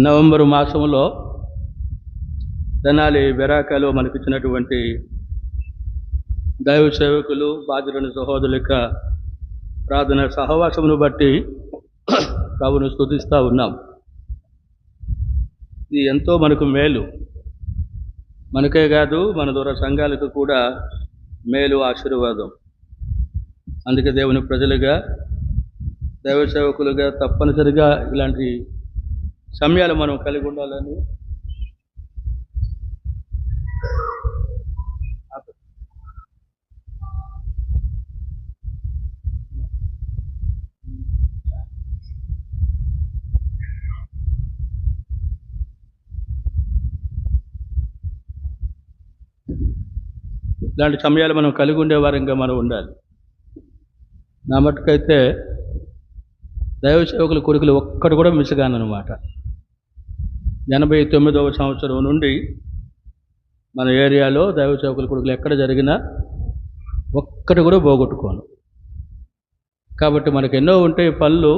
November మాసంలో తెనాలి బెరాకలో మనకిచ్చినటువంటి దైవ సేవకులు బాధ్యులైన సహోదరుల యొక్క ప్రార్థన సహవాసమును బట్టి ప్రభును స్తుతిస్తూ ఉన్నాం. ఇది ఎంతో మనకు మేలు, మనకే కాదు మన ద్వారా సంఘాలకు కూడా మేలు, ఆశీర్వాదం. అందుకే దేవుని ప్రజలుగా, దైవ సేవకులుగా తప్పనిసరిగా ఇలాంటి సమయాలు మనం కలిగి ఉండాలని ఇలాంటి సమయాలు మనం కలిగి ఉండేవారంగా మనం ఉండాలి. నా మట్టుకైతే దైవ సేవకుల కొడుకులు ఒక్కడు కూడా మిస్ కానమాట. 89వ సంవత్సరం నుండి మన ఏరియాలో దైవ సేవకుల కొడుకులు ఎక్కడ జరిగినా ఒక్కటి కూడా పోగొట్టుకోను. కాబట్టి మనకు ఎన్నో ఉంటాయి పనులు,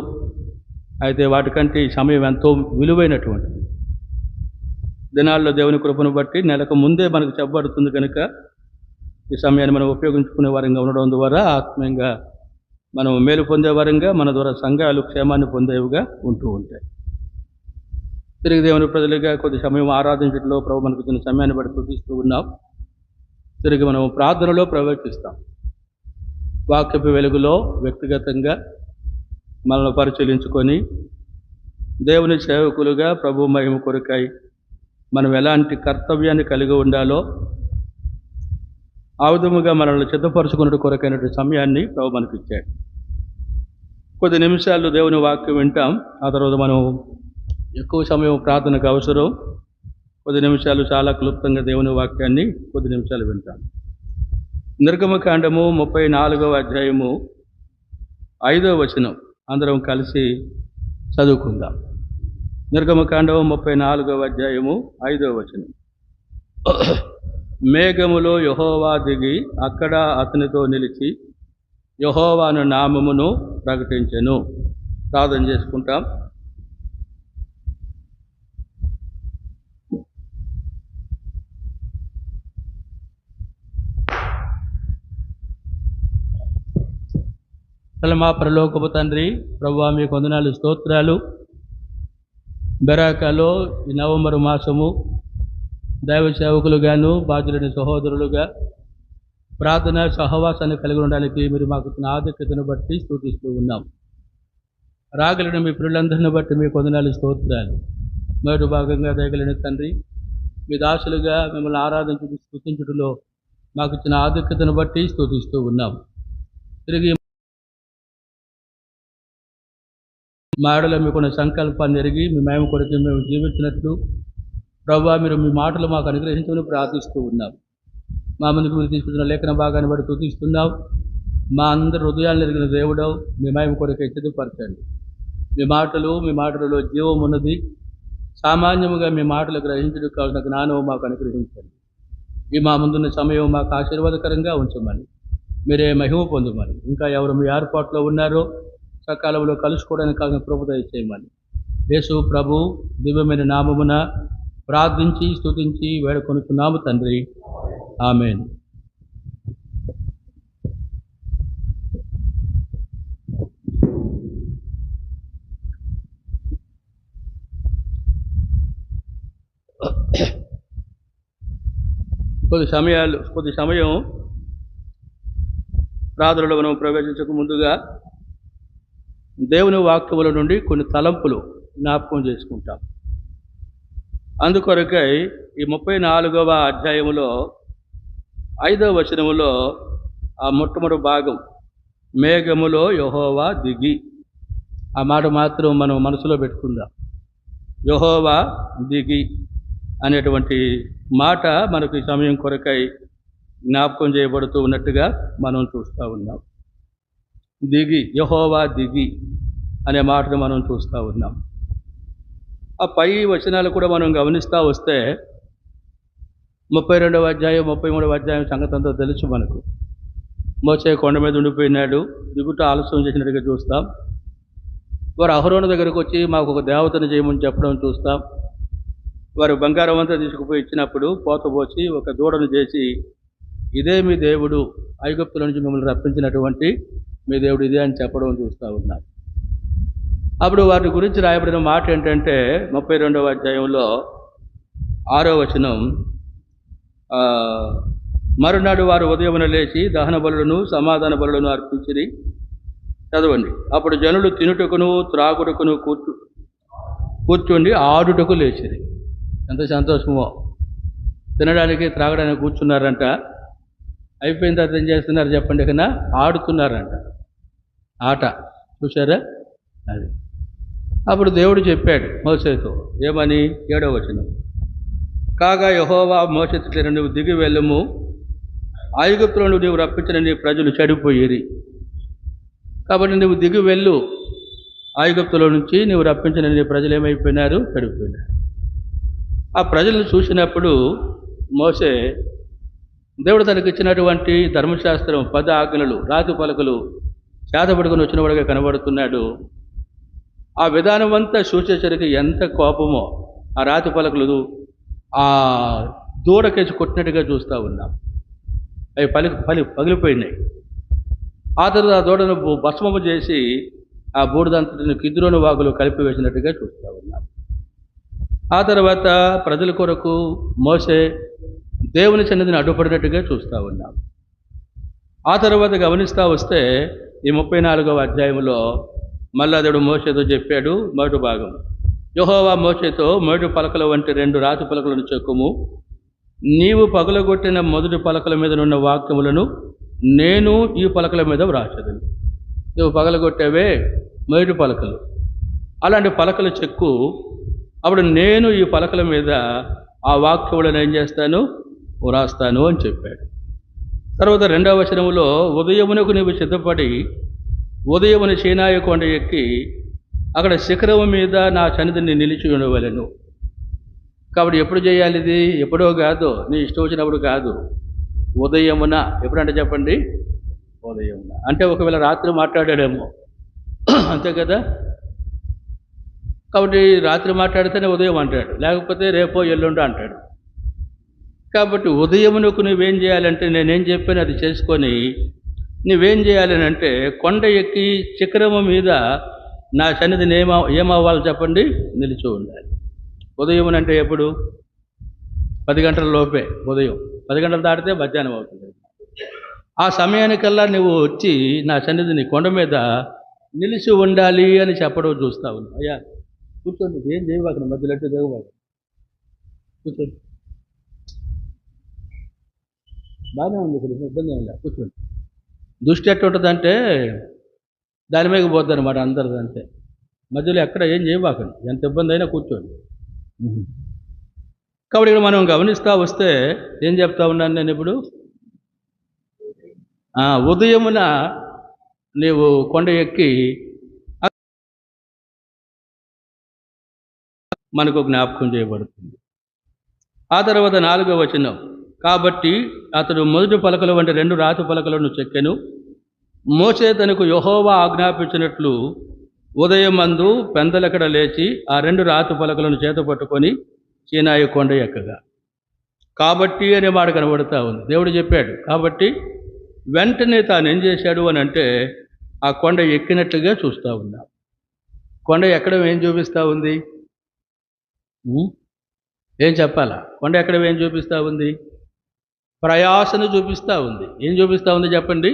అయితే వాటికంటే ఈ సమయం ఎంతో విలువైనటువంటిది. దినాల్లో దేవుని కృపను బట్టి నెలకు ముందే మనకు చెప్పబడుతుంది కనుక ఈ సమయాన్ని మనం ఉపయోగించుకునే వారంగా ఉండడం ద్వారా ఆత్మీయంగా మనం మేలు పొందేవారంగా, మన ద్వారా సంఘాలు క్షేమాన్ని పొందేవిగా ఉంటూ ఉంటాయి. తిరిగి దేవుని ప్రజలుగా కొద్ది సమయం ఆరాధించడంలో ప్రభు మనకు ఇచ్చిన సమయాన్ని బట్టి స్తుతిస్తూ ఉన్నాం. తిరిగి మనం ప్రార్థనలో ప్రవేశిస్తాం. వాక్యపు వెలుగులో వ్యక్తిగతంగా మనల్ని పరిశీలించుకొని దేవుని సేవకులుగా ప్రభు మహిమ కొరకై మనం ఎలాంటి కర్తవ్యాన్ని కలిగి ఉండాలో ఆ విధముగా మనల్ని సిద్ధపరచుకునే కొరకైనటువంటి సమయాన్ని ప్రభు మనకు ఇచ్చాడు. కొద్ది నిమిషాలు దేవుని వాక్యం వింటాం. ఆ తర్వాత మనం ఎక్కువ సమయం ప్రార్థనకు అవసరం. కొద్ది నిమిషాలు చాలా క్లుప్తంగా దేవుని వాక్యాన్ని కొద్ది నిమిషాలు వింటాం. నిర్గమకాండము 34వ అధ్యాయము 5వ వచనం అందరం కలిసి చదువుకుందాం. నిర్గమకాండము 34వ అధ్యాయము 5వ వచనం. మేఘములో యెహోవా దిగి అక్కడ అతనితో నిలిచి యెహోవాను నామమును ప్రకటించెను. ప్రార్థన చేసుకుంటాం. మా పరలోకపు తండ్రి, ప్రభువా మీకు వందనాలు, స్తోత్రాలు. బెరాకలో ఈ నవంబరు మాసము దైవ సేవకులుగాను బాధ్యులైన సహోదరులుగా ప్రార్థన సహవాసాన్ని కలిగి ఉండడానికి మీరు మాకు ఇచ్చిన ఆధిక్యతను బట్టి స్తుతిస్తూ ఉన్నాం. రాగలిగిన మీ పిల్లలందరిని బట్టి మీకు వందనాలు, స్తోత్రాలు. మొదటి భాగంగా దయగలిగిన తండ్రి, మీ దాసులుగా మిమ్మల్ని ఆరాధించి స్తుతించుటలో మాకు ఇచ్చిన ఆధిక్యతను బట్టి స్తుతిస్తూ ఉన్నాం. తిరిగి మా ఆడలో మీకున్న సంకల్పాన్ని ఎరిగి మీ మేము కొరకు మేము జీవించినట్లు ప్రభువా మీరు మీ మాటలు మాకు అనుగ్రహించమని ప్రార్థిస్తూ ఉన్నాం. మా ముందుకు మీరు తీసుకుంటున్న లేఖన భాగాన్ని బట్టి స్తుతిస్తున్నాం. మా అందరి హృదయాలను ఎరిగిన దేవుడవు, మీ మేము కొరకు సిద్ధపరచండి. మీ మాటలలో జీవం ఉన్నది. సామాన్యముగా మీ మాటలు గ్రహించడం కావాల్సిన జ్ఞానం మాకు అనుగ్రహించండి. ఈ మా ముందున్న సమయం మాకు ఆశీర్వాదకరంగా ఉంచమని, మీరే మహిమ పొందమని, ఇంకా ఎవరు మీ ఏర్పాట్లో ఉన్నారో సకాలంలో కలుసుకోవడానికి కావాల్సిన కృప దయచేయమని యేసు ప్రభు దివ్యమైన నామమున ప్రార్థించి స్తుతించి వేడుకొనుచున్నాము తండ్రి, ఆమేన్. కొద్ది సమయం ప్రార్థనలో మనం ప్రవేశించక ముందుగా దేవుని వాక్యముల నుండి కొన్ని తలంపులు జ్ఞాపకం చేసుకుంటాం. అందుకొరకై ఈ 34వ అధ్యాయములో 5వ వచనములో ఆ మొట్టమొదటి భాగం మేఘములో యెహోవా దిగి, ఆ మాట మాత్రం మనం మనసులో పెట్టుకుందాం. యెహోవా దిగి అనేటువంటి మాట మనకు ఈ సమయం కొరకై జ్ఞాపకం చేయబడుతూ ఉన్నట్టుగా మనం చూస్తూ ఉన్నాం. దిగి, యెహోవా దిగి అనే మాటను మనం చూస్తూ ఉన్నాం. ఆ పై వచనాలు కూడా మనం గమనిస్తూ వస్తే 32వ అధ్యాయం 33వ అధ్యాయం సంగతి అంతా తెలుసు మనకు. మోషే కొండ మీద ఉండిపోయినాడు, దిగుట ఆలస్యం చేసినట్టుగా చూస్తాం. వారు అహరోను దగ్గరకు వచ్చి మాకు ఒక దేవతను చేయమని చెప్పడం చూస్తాం. వారు బంగారం అంతా తీసుకుపోయి ఇచ్చినప్పుడు పోతపోసి ఒక దూడను చేసి, ఇదే మీ దేవుడు, ఐగుప్తుల నుంచి మిమ్మల్ని రప్పించినటువంటి మీ దేవుడు ఇదే అని చెప్పడం చూస్తూ ఉన్నాం. అప్పుడు వాటి గురించి రాయబడిన మాట ఏంటంటే 32వ అధ్యాయంలో 6వ వచనం, మరునాడు వారు ఉదయమున లేచి దహన బలులను సమాధాన బలులను అర్పించిరి. చదవండి. అప్పుడు జనులు తినుటకును త్రాగుటకును కూర్చుండి ఆడుటకు లేచిరి. ఎంత సంతోషమో! తినడానికి త్రాగడానికి కూర్చున్నారంట. అయిపోయిన తర్వాత ఏం చేస్తున్నారు చెప్పండి? కన్నా ఆడుతున్నారంట. ఆట చూసారా? అది అప్పుడు దేవుడు చెప్పాడు మోషేతో ఏమని? 7వ వచనం, కాగా యెహోవా మోషేతో ఇట్లనెను, నువ్వు దిగి వెళ్ళుము, ఐగుప్తులో నీవు రప్పించిన నీ ప్రజలు చెడిపోయిరి. కాబట్టి నువ్వు దిగి వెళ్ళు, ఐగుప్తులో నుంచి నీవు రప్పించిన నీ ప్రజలు ఏమైపోయినారు? చెడిపోయినారు. ఆ ప్రజలను చూసినప్పుడు మోషే దేవుడు తనకు ఇచ్చినటువంటి ధర్మశాస్త్రం 10 ఆజ్ఞలు రాతి పలకలు చేతపడుకుని వచ్చినవాడుగా కనబడుతున్నాడు. ఆ విధానం అంతా చూసేసరికి ఎంత కోపమో, ఆ రాతి పలకలు ఆ దూడకేసి కొట్టినట్టుగా చూస్తూ ఉన్నాం. అవి పగిలిపోయినాయి. ఆ తర్వాత ఆ దూడను భస్మము చేసి ఆ బూడిదంతటిని కిద్రోను వాగులు కలిపి వేసినట్టుగా చూస్తూ ఉన్నాం. ఆ తర్వాత ప్రజల కొరకు మోసే దేవుని సన్నిధిని అడ్డుపడినట్టుగా చూస్తూ ఉన్నాం. ఆ తర్వాత గమనిస్తూ వస్తే ఈ 34వ అధ్యాయంలో మళ్ళా దేవుడు మోషేతో చెప్పాడు. మొదటి భాగం, యెహోవా మోషేతో మొదటి పలకల వంటి 2 రాతి పలకలను చెక్కుము, నీవు పగలగొట్టిన మొదటి పలకల మీద ఉన్న వాక్యములను నేను ఈ పలకల మీద వ్రాసేదను. నువ్వు పగలగొట్టావే మొదటి పలకలు, అలాంటి పలకలు చెక్కు, అప్పుడు నేను ఈ పలకల మీద ఆ వాక్యములను ఏం చేస్తాను? వ్రాస్తాను అని చెప్పాడు. తర్వాత 2వ వచనములో, ఉదయమునకు నీవు సిద్ధపడి ఉదయమున సీనాయి కొండ ఎక్కి అక్కడ శిఖరము మీద నా సన్నిధిని నిలిచి ఉండవలెను. కాబట్టి ఎప్పుడు చేయాలి ఇది? ఎప్పుడో కాదు, నీ ఇష్టం వచ్చినప్పుడు కాదు, ఉదయమున. ఎప్పుడంటే చెప్పండి? ఉదయమున. అంటే ఒకవేళ రాత్రి మాట్లాడాడేమో, అంతే కదా? కాబట్టి రాత్రి మాట్లాడితేనే ఉదయం అంటాడు, లేకపోతే రేపో ఎల్లుండో అంటాడు. కాబట్టి ఉదయమునకు నువ్వేం చేయాలంటే, నేనేం చెప్పాను అది చేసుకొని నువ్వేం చేయాలని అంటే, కొండ ఎక్కి శిఖరము మీద నా సన్నిధిని ఏమవ్వాలి చెప్పండి? నిలిచి ఉండాలి. ఉదయం అంటే ఎప్పుడు? 10 గంటల లోపే ఉదయం. 10 గంటలు దాటితే మధ్యాహ్నం అవుతుంది. ఆ సమయానికల్లా నువ్వు వచ్చి నా సన్నిధిని కొండ మీద నిలిచి ఉండాలి అని చెప్పడం చూస్తా ఉన్నావు. అయ్యా కూర్చోండి, ఏం చేయవాక మధ్యలో ఎట్టు దిగవాక, కూర్చోండి. బాగానే ఉంది, ఇక్కడ ఇబ్బంది ఏం లేదు, కూర్చోండి. దృష్టి ఎట్టు ఉంటుందంటే దాని మీద పోద్ది అనమాట అందరిది. అంతే, మధ్యలో ఎక్కడ ఏం చేయవాకండి, ఎంత ఇబ్బంది అయినా కూర్చోండి. కాబట్టి ఇక్కడ మనం గమనిస్తూ వస్తే ఏం చెప్తా ఉన్నాను నేను ఇప్పుడు? ఉదయమున నీవు కొండ ఎక్కి మనకు జ్ఞాపకం చేయబడుతుంది. ఆ తర్వాత 4వ వచనం, కాబట్టి అతడు మొదటి పలకల వంటి 2 రాతి పలకలను చెక్కెను. మోషే తనకు యెహోవా ఆజ్ఞాపించినట్లు ఉదయమందు పెందలకడ లేచి ఆ 2 రాతి పలకలను చేత పట్టుకొని సీనాయి కొండ ఎక్కగా. కాబట్టి అనే మాట కనబడుతూ ఉంది. దేవుడు చెప్పాడు కాబట్టి వెంటనే తాను ఏం చేశాడు అని అంటే ఆ కొండ ఎక్కినట్లుగా చూస్తూ ఉన్నాం. కొండ ఎక్కడం ఏం చూపిస్తూ ఉంది? ఏం చెప్పాలా? కొండ ఎక్కడం ఏం చూపిస్తూ ఉంది? ప్రయాసను చూపిస్తూ ఉంది. ఏం చూపిస్తూ ఉంది చెప్పండి?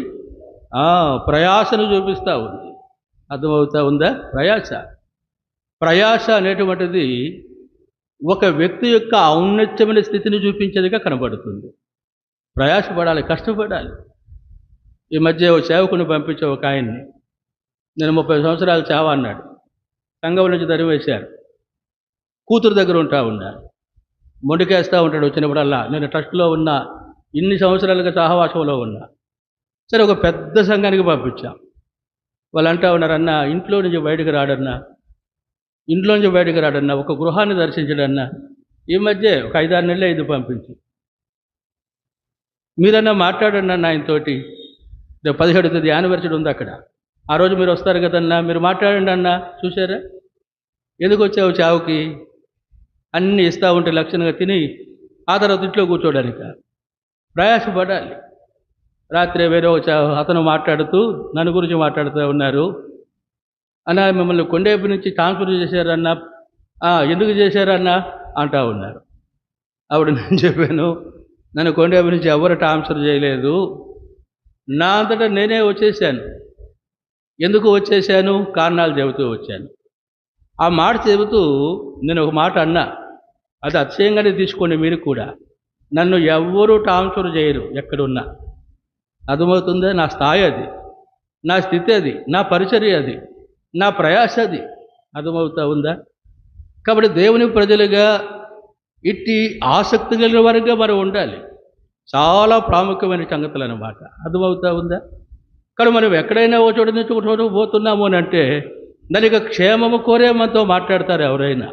ప్రయాసను చూపిస్తూ ఉంది. అర్థమవుతా ఉందా? ప్రయాస అనేటువంటిది ఒక వ్యక్తి యొక్క ఔన్నత్యమైన స్థితిని చూపించేదిగా కనబడుతుంది. ప్రయాసపడాలి, కష్టపడాలి. ఈ మధ్య ఓ సేవకుని పంపించే ఒక ఆయన్ని, నేను 30 సంవత్సరాలు సేవ అన్నాడు. సంఘం నుంచి తరివేశారు. కూతురు దగ్గర ఉంటా ఉన్నారు, మొండికేస్తూ ఉంటాడు వచ్చినప్పుడల్లా. నేను ట్రస్ట్లో ఉన్నా, ఇన్ని సంవత్సరాలుగా సహవాసంలో ఉన్నా. సరే ఒక పెద్ద సంఘానికి పంపించాం. వాళ్ళు అంటా ఉన్నారన్నా, ఇంట్లో నుంచి బయటకు రాడన్నా, ఒక గృహాన్ని దర్శించడన్నా. ఈ మధ్య ఒక 5-6 నెలలు ఇది పంపించి, మీరన్నా మాట్లాడండి అన్న ఆయనతోటి. 17వ తేదీ యానివర్సరీ ఉంది అక్కడ. ఆ రోజు మీరు వస్తారు కదన్నా, మీరు మాట్లాడండి అన్నా, చూసారా? ఎందుకు వచ్చావు చావుకి? అన్నీ ఇస్తూ ఉంటే లక్షణంగా తిని ఆ తర్వాత ఇంట్లో కూర్చోడానికి ప్రయాసపడాలి. రాత్రి వేరే అతను మాట్లాడుతూ నన్ను గురించి మాట్లాడుతూ ఉన్నారు. అన్నా మిమ్మల్ని కొండేపు నుంచి ట్రాన్స్ఫర్ చేశారన్నా. ఎందుకు చేశారన్నా అంటా ఉన్నారు. అప్పుడు నేను చెప్పాను, నన్ను కొండేపు నుంచి ఎవరు ట్రాన్స్ఫర్ చేయలేదు, నా అంతటా నేనే వచ్చేసాను. ఎందుకు వచ్చేసాను? కారణాలు చెబుతూ వచ్చాను. ఆ మాట చెబుతూ నేను ఒక మాట అన్నా, అది అతిశయంగానే తీసుకోండి మీరు కూడా. నన్ను ఎవ్వరూ ట్రాన్స్ఫర్ చేయరు ఎక్కడున్నా. అర్థమవుతుందా? నా స్థాయి అది, నా స్థితి అది, నా పరిచర్య అది, నా ప్రయాస అది. అర్థమవుతా ఉందా? కాబట్టి దేవుని ప్రజలుగా ఇట్టి ఆసక్తి కలిగిన వారిగా మనం ఉండాలి. చాలా ప్రాముఖ్యమైన సంగతులు అన్నమాట. అర్థమవుతా ఉందా? కానీ మనం ఎక్కడైనా ఓ చోట నుంచి ఒక చోట పోతున్నాము అని అంటే దానికి క్షేమము కోరే మనతో మాట్లాడతారు ఎవరైనా.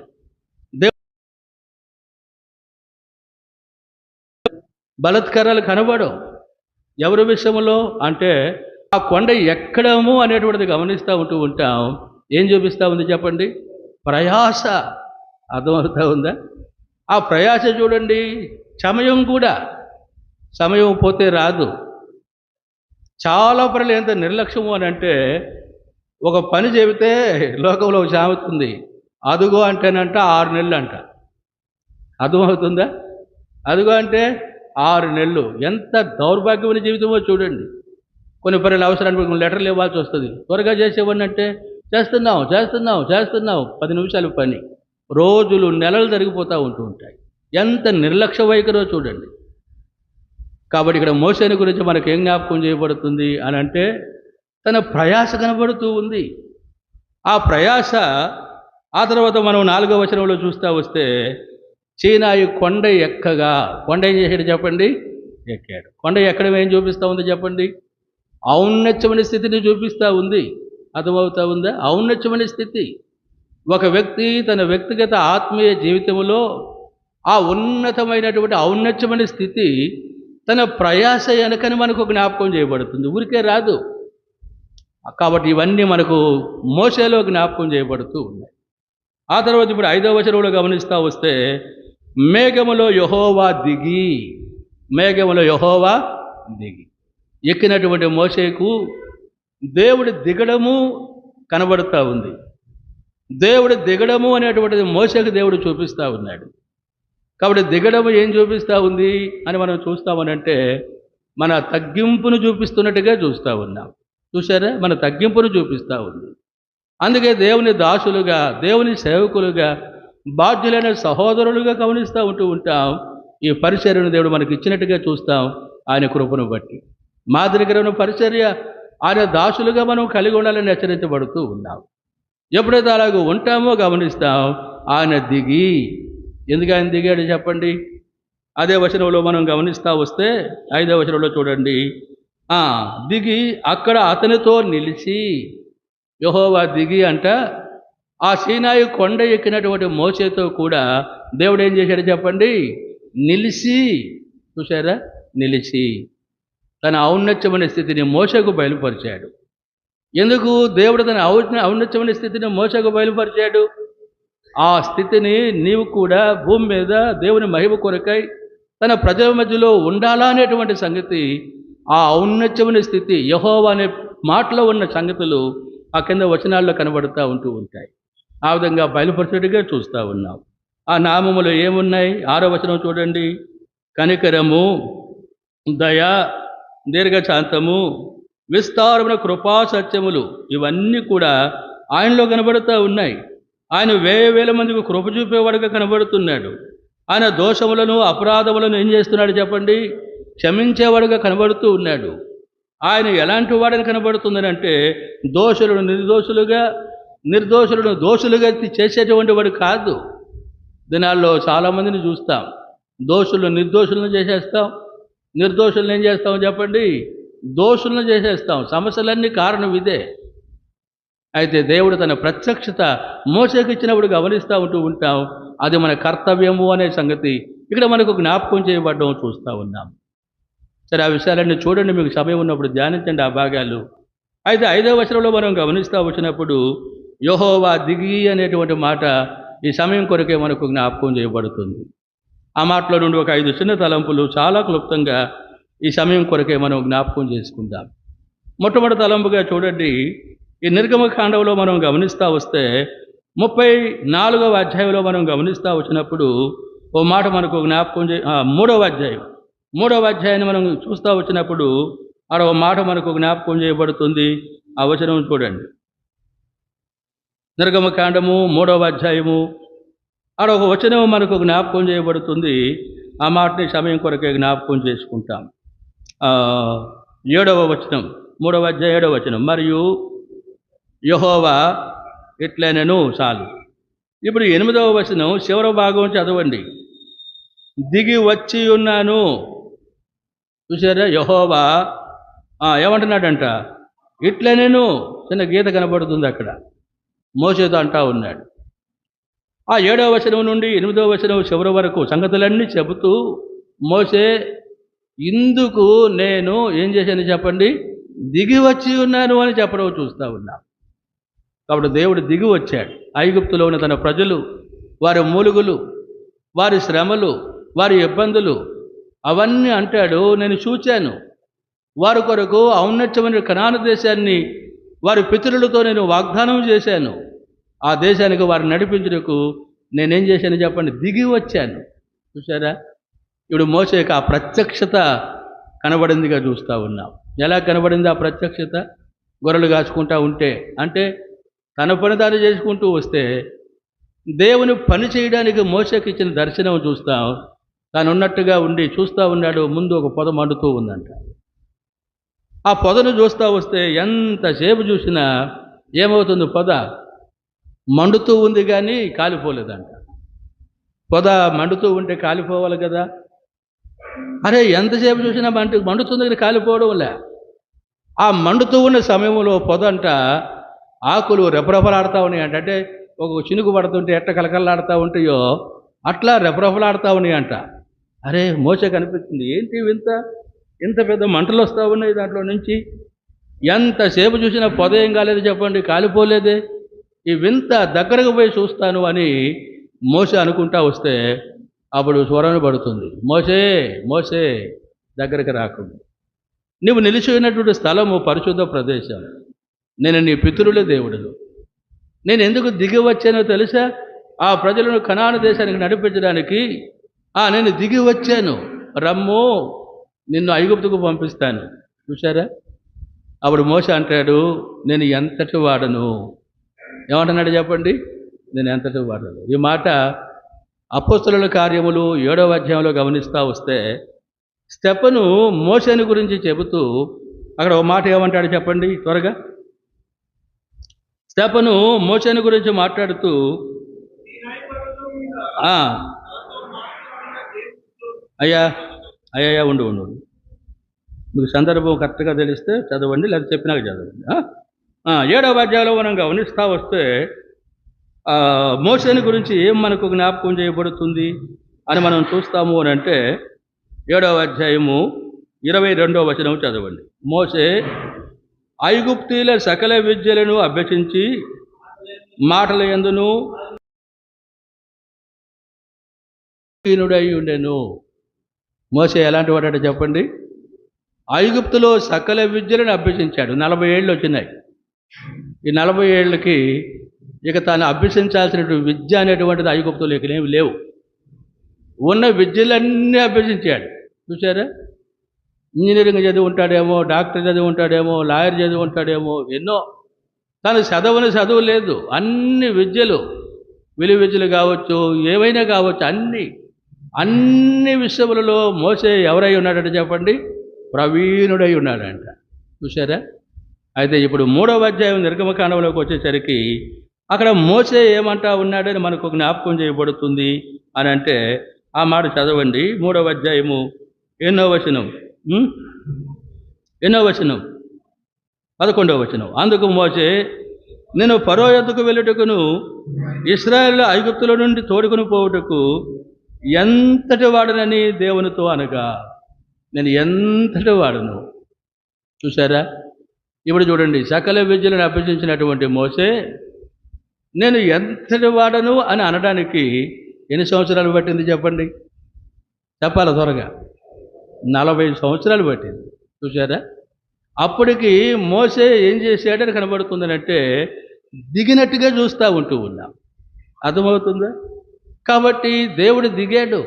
బలత్కారాలు కనబడవు. ఎవరి విషయంలో అంటే ఆ కొండ ఎక్కడము అనేటువంటిది గమనిస్తూ ఉంటాం. ఏం చూపిస్తూ ఉంది చెప్పండి? ప్రయాస. అర్థమవుతా ఉందా? ఆ ప్రయాస చూడండి. సమయం కూడా, సమయం పోతే రాదు. చాలా పనులు ఎంత నిర్లక్ష్యము అని అంటే, ఒక పని చెబితే లోకంలో ఒక సామెత ఉంది, అదుగో అంటేనంట 6 నెలలు అంట. అర్థమవుతుందా? అదుగో అంటే 6 నెలలు. ఎంత దౌర్భాగ్యమైన జీవితమో చూడండి. కొన్ని పనులు అవసరానికి లెటర్లు ఇవ్వాల్సి వస్తుంది. త్వరగా చేసేవాడిని అంటే చేస్తున్నాం 10 నిమిషాలు పని. రోజులు నెలలు జరిగిపోతూ ఉంటాయి. ఎంత నిర్లక్ష్య వైఖరో చూడండి. కాబట్టి ఇక్కడ మోషేని గురించి మనకు ఏం జ్ఞాపకం చేయబడుతుంది అని అంటే, తన ప్రయాస కనబడుతూ ఉంది. ఆ ప్రయాస ఆ తర్వాత మనం 4వ వచనంలో చూస్తూ వస్తే, సీనాయి కొండ ఎక్కగా, కొండ ఏం చేశాడు చెప్పండి? ఎక్కాడు. కొండ ఎక్కడం ఏం చూపిస్తూ ఉంది చెప్పండి? ఔన్నత్యమైన స్థితిని చూపిస్తూ ఉంది. అర్థమవుతా ఉందా? ఔన్నత్యమైన స్థితి. ఒక వ్యక్తి తన వ్యక్తిగత ఆత్మీయ జీవితంలో ఆ ఉన్నతమైనటువంటి ఔన్నత్యమైన స్థితి తన ప్రయాస వెనకని మనకు జ్ఞాపకం చేయబడుతుంది. ఊరికే రాదు. కాబట్టి ఇవన్నీ మనకు మోషేలో జ్ఞాపకం చేయబడుతూ ఉన్నాయి. ఆ తర్వాత ఇప్పుడు 5వ వచనంలో గమనిస్తూ వస్తే, మేఘములో యెహోవా దిగి, మేఘములో యెహోవా దిగి ఎక్కినటువంటి మోషేకు దేవుడు దిగడము కనబడుతూ ఉంది. దేవుడు దిగడము అనేటువంటిది మోషేకు దేవుడు చూపిస్తూ ఉన్నాడు. కాబట్టి దిగడము ఏం చూపిస్తూ ఉంది అని మనం చూస్తామనంటే, మన తగ్గింపును చూపిస్తున్నట్టుగా చూస్తూ ఉన్నాం. చూసారా? మన తగ్గింపును చూపిస్తూ ఉంది. అందుకే దేవుని దాసులుగా, దేవుని సేవకులుగా, బాధ్యులైన సహోదరులుగా గమనిస్తూ ఉంటాం. ఈ పరిచర్యను దేవుడు మనకి ఇచ్చినట్టుగా చూస్తాం ఆయన కృపను బట్టి. మాదిరికరమైన పరిచర్య ఆయన దాసులుగా మనం కలిగి ఉండాలని హెచ్చరించబడుతూ ఉన్నాం. ఎప్పుడైతే అలాగ ఉంటామో గమనిస్తాం, ఆయన దిగి. ఎందుకు ఆయన దిగాడు చెప్పండి? అదే వచనంలో మనం గమనిస్తూ వస్తే 5వ వచనంలో చూడండి. దిగి అక్కడ అతనితో నిలిచి, యెహోవా దిగి అంట ఆ సీనాయి కొండ ఎక్కినటువంటి మోషేతో కూడా దేవుడు ఏం చేశాడు చెప్పండి? నిలిచి. చూశారా? నిలిచి తన ఔన్నత్యమైన స్థితిని మోషేకు బయలుపరిచాడు. ఎందుకు దేవుడు తన ఔన్నత్యమైన స్థితిని మోషేకు బయలుపరిచాడు? ఆ స్థితిని నీవు కూడా భూమి మీద దేవుని మహిమ కొరకై తన ప్రజల మధ్యలో ఉండాలా అనేటువంటి సంగతి, ఆ ఔన్నత్యమైన స్థితి యెహోవా అనే మాటలో ఉన్న సంగతులు ఆ కింద వచనాల్లో కనబడుతూ ఉంటాయి. ఆ విధంగా బయలుపరిచేట్టుగా చూస్తూ ఉన్నాం. ఆ నామములు ఏమున్నాయి? 6వ వచనం చూడండి. కనికరము, దయ, దీర్ఘశాంతము, విస్తారమైన కృపా సత్యములు, ఇవన్నీ కూడా ఆయనలో కనబడుతూ ఉన్నాయి. ఆయన 1000 మందికి కృప చూపేవాడుగా కనబడుతున్నాడు. ఆయన దోషములను అపరాధములను ఏం చేస్తున్నాడు చెప్పండి? క్షమించేవాడుగా కనబడుతూ ఉన్నాడు. ఆయన ఎలాంటి వాడని కనబడుతుందని అంటే, దోషులను నిర్దోషులుగా, నిర్దోషులను దోషులుగా చేసేటువంటి వాడు కాదు. దినాల్లో చాలామందిని చూస్తాం. దోషులను నిర్దోషులను చేసేస్తాం, నిర్దోషులను ఏం చేస్తాం చెప్పండి? దోషులను చేసేస్తాం. సమస్యలన్నీ కారణం ఇదే. అయితే దేవుడు తన ప్రత్యక్షత మోషేకి ఇచ్చినప్పుడు గమనిస్తూ ఉంటాం. అది మన కర్తవ్యము అనే సంగతి ఇక్కడ మనకు జ్ఞాపకం చేయబడడం చూస్తూ ఉన్నాం. సరే, ఆ విషయాలన్నీ చూడండి, మీకు సమయం ఉన్నప్పుడు ధ్యానించండి ఆ భాగాలు. అయితే 5వ వచనంలో మనం గమనిస్తూ వచ్చినప్పుడు యెహోవా దిగి అనేటువంటి మాట ఈ సమయం కొరకే మనకు జ్ఞాపకం చేయబడుతుంది. ఆ మాటలో నుండి ఒక 5 చిన్న తలంపులు చాలా క్లుప్తంగా ఈ సమయం కొరకే మనం జ్ఞాపకం చేసుకుందాం. మొట్టమొదటి తలంపుగా చూడండి, ఈ నిర్గమకాండంలో మనం గమనిస్తూ వస్తే 34వ అధ్యాయంలో మనం గమనిస్తూ వచ్చినప్పుడు ఓ మాట మనకు జ్ఞాపకం 3వ అధ్యాయాన్ని మనం చూస్తూ వచ్చినప్పుడు ఆడ ఒక మాట మనకు జ్ఞాపకం చేయబడుతుంది. ఆ వచనం చూడండి. నిర్గమకాండము 3వ అధ్యాయము ఆడ ఒక వచనం మనకు జ్ఞాపకం చేయబడుతుంది. ఆ మాటని సమయం కొరకే జ్ఞాపకం చేసుకుంటాం. 7వ వచనం, 3వ అధ్యాయం 7వ వచనం, మరియు యెహోవా ఇట్లనెను. చాలు. ఇప్పుడు 8వ వచనం చివరి భాగం చదవండి. దిగి వచ్చి ఉన్నాను. చూసారా? యెహోవా ఏమంటున్నాడంట? ఇట్లనెను. చిన్న గీత కనబడుతుంది అక్కడ. మోషేతో అంటా ఉన్నాడు. ఆ 7వ వచనం నుండి 8వ వచనం చివరి వరకు సంగతులన్నీ చెబుతూ మోషే ఇందుకు నేను ఏం చేశాను చెప్పండి? దిగి వచ్చి ఉన్నాను అని చెప్పడం చూస్తూ ఉన్నా. కాబట్టి దేవుడు దిగి వచ్చాడు. ఐగుప్తులో ఉన్న తన ప్రజలు, వారి మూలుగులు, వారి శ్రమలు, వారి ఇబ్బందులు అవన్నీ అంటాడు నేను చూచాను. వారి కొరకు ఔన్నత్యమైన కనాను దేశాన్ని వారి పితరులతో నేను వాగ్దానం చేశాను. ఆ దేశానికి వారిని నడిపించుటకు నేనేం చేశాను చెప్పండి? దిగి వచ్చాను. చూసారా? ఇప్పుడు మోషేకి ఆ ప్రత్యక్షత కనబడిందిగా చూస్తూ ఉన్నాం. ఎలా కనబడింది ఆ ప్రత్యక్షత? గొర్రెలు కాచుకుంటూ ఉంటే, అంటే తన పని తాను చేసుకుంటూ వస్తే దేవుని పని చేయడానికి మోషేకి ఇచ్చిన దర్శనం చూస్తాం. తాను ఉన్నట్టుగా ఉండి చూస్తూ ఉన్నాడు. ముందు ఒక పొద మండుతూ ఉందంట. ఆ పొదను చూస్తూ వస్తే ఎంతసేపు చూసినా ఏమవుతుంది? పొద మండుతూ ఉంది కానీ కాలిపోలేదంట. పొద మండుతూ ఉంటే కాలిపోవాలి కదా. అరే ఎంతసేపు చూసినా మండుతుంది కానీ కాలిపోవడం లే. ఆ మండుతూ ఉన్న సమయంలో పొద అంట ఆకులు రెపరెపలాడుతూ ఉన్నాయంట. అంటే ఒక చినుకు పడుతుంటే ఎట్ట కలకల్లాడుతూ ఉంటాయో అట్లా రెపరెపలాడుతూ ఉన్నాయంట. అరే మోసే కనిపించింది, ఏంటి ఇంత పెద్ద మంటలు వస్తూ ఉన్నాయి దాంట్లో నుంచి. ఎంతసేపు చూసినా పొద ఏం కాలేదు చెప్పండి, కాలిపోలేదే. ఈ వింత దగ్గరకు పోయి చూస్తాను అని మోసే అనుకుంటా వస్తే అప్పుడు స్వరం పడుతుంది, మోసే మోసే దగ్గరికి రాకుండా. నువ్వు నిలిచినటువంటి స్థలము పరిశుద్ధ ప్రదేశం. నేను నీ పితరుల దేవుడును. నేను ఎందుకు దిగి వచ్చానో తెలుసా? ఆ ప్రజలను కనాను దేశానికి నడిపించడానికి నేను దిగి వచ్చాను. రమ్ము, నిన్ను ఐగుప్తుకు పంపిస్తాను. చూసారా? అప్పుడు మోసే అంటాడు, నేను ఎంతటి వాడను. ఏమంటున్నాడు చెప్పండి? నేను ఎంతటి వాడను. ఈ మాట అపోస్తలుల కార్యములు 7వ అధ్యాయంలో గమనిస్తూ వస్తే స్టెఫను మోషేని గురించి చెబుతూ అక్కడ ఒక మాట ఏమంటాడు చెప్పండి త్వరగా. స్టెఫను మోషేని గురించి మాట్లాడుతూ అయ్యా ఉండు మీకు సందర్భం కరెక్ట్గా తెలిస్తే చదవండి, లేదా చెప్పినాక చదవండి. 7వ అధ్యాయంలో మనం గమనిస్తూ వస్తే మోషేని గురించి ఏం మనకు జ్ఞాపకం చేయబడుతుంది అని మనం చూస్తాము అని అంటే 7వ అధ్యాయము 22వ వచనం చదవండి. మోషే ఐగుప్తీల సకల విద్యలను అభ్యసించి మాటల యందును హీనుడై ఉండెను. మోషే ఎలాంటి వాడట చెప్పండి? ఐగుప్తులో సకల విద్యలను అభ్యసించాడు. 40 ఏళ్ళు వచ్చినాయి. ఈ 40 ఏళ్ళకి ఇక తాను అభ్యసించాల్సినటువంటి విద్య అనేటువంటిది ఐగుప్తులో ఇకనేమి లేవు. ఉన్న విద్యలన్నీ అభ్యసించాడు. చూసారా? ఇంజనీరింగ్ చదివి ఉంటాడేమో, డాక్టర్ చదివి ఉంటాడేమో, లాయర్ చదివి ఉంటాడేమో, ఎన్నో. తను చదువు లేదు. అన్ని విద్యలు, విలువ విద్యలు కావచ్చు, ఏవైనా కావచ్చు, అన్ని విషయములలో మోసే ఎవరై ఉన్నాడంటే చెప్పండి? ప్రవీణుడై ఉన్నాడంట. చూసారా? అయితే ఇప్పుడు 3వ అధ్యాయం నిర్గమకాండంలోకి వచ్చేసరికి అక్కడ మోసే ఏమంటా ఉన్నాడని మనకు జ్ఞాపకం చేయబడుతుంది అని అంటే ఆ మాట చదవండి. 3వ అధ్యాయము 8వ వచనం 11వ వచనం. అందుకు మోసే, నేను ఫరో యొద్దకు వెళ్ళుటకును ఇశ్రాయేలు ఐగుప్తుల నుండి తోడుకుని పోవుటకు ఎంతటి వాడనని దేవునితో అనగా, నేను ఎంతటి వాడను. చూసారా? ఇప్పుడు చూడండి, సకల విద్యలను అభ్యసించినటువంటి మోసే నేను ఎంతటి వాడను అని అనడానికి ఎన్ని సంవత్సరాలు పట్టింది చెప్పండి? చెప్పాలి త్వరగా. 40 సంవత్సరాలు పట్టింది. చూసారా? అప్పటికి మోసే ఏం చేశాడని కనబడుతుందనంటే దిగినట్టుగా చూస్తూ ఉంటూ ఉన్నాం. అర్థమవుతుందా? కాబట్టి దేవుడు దిగాడు.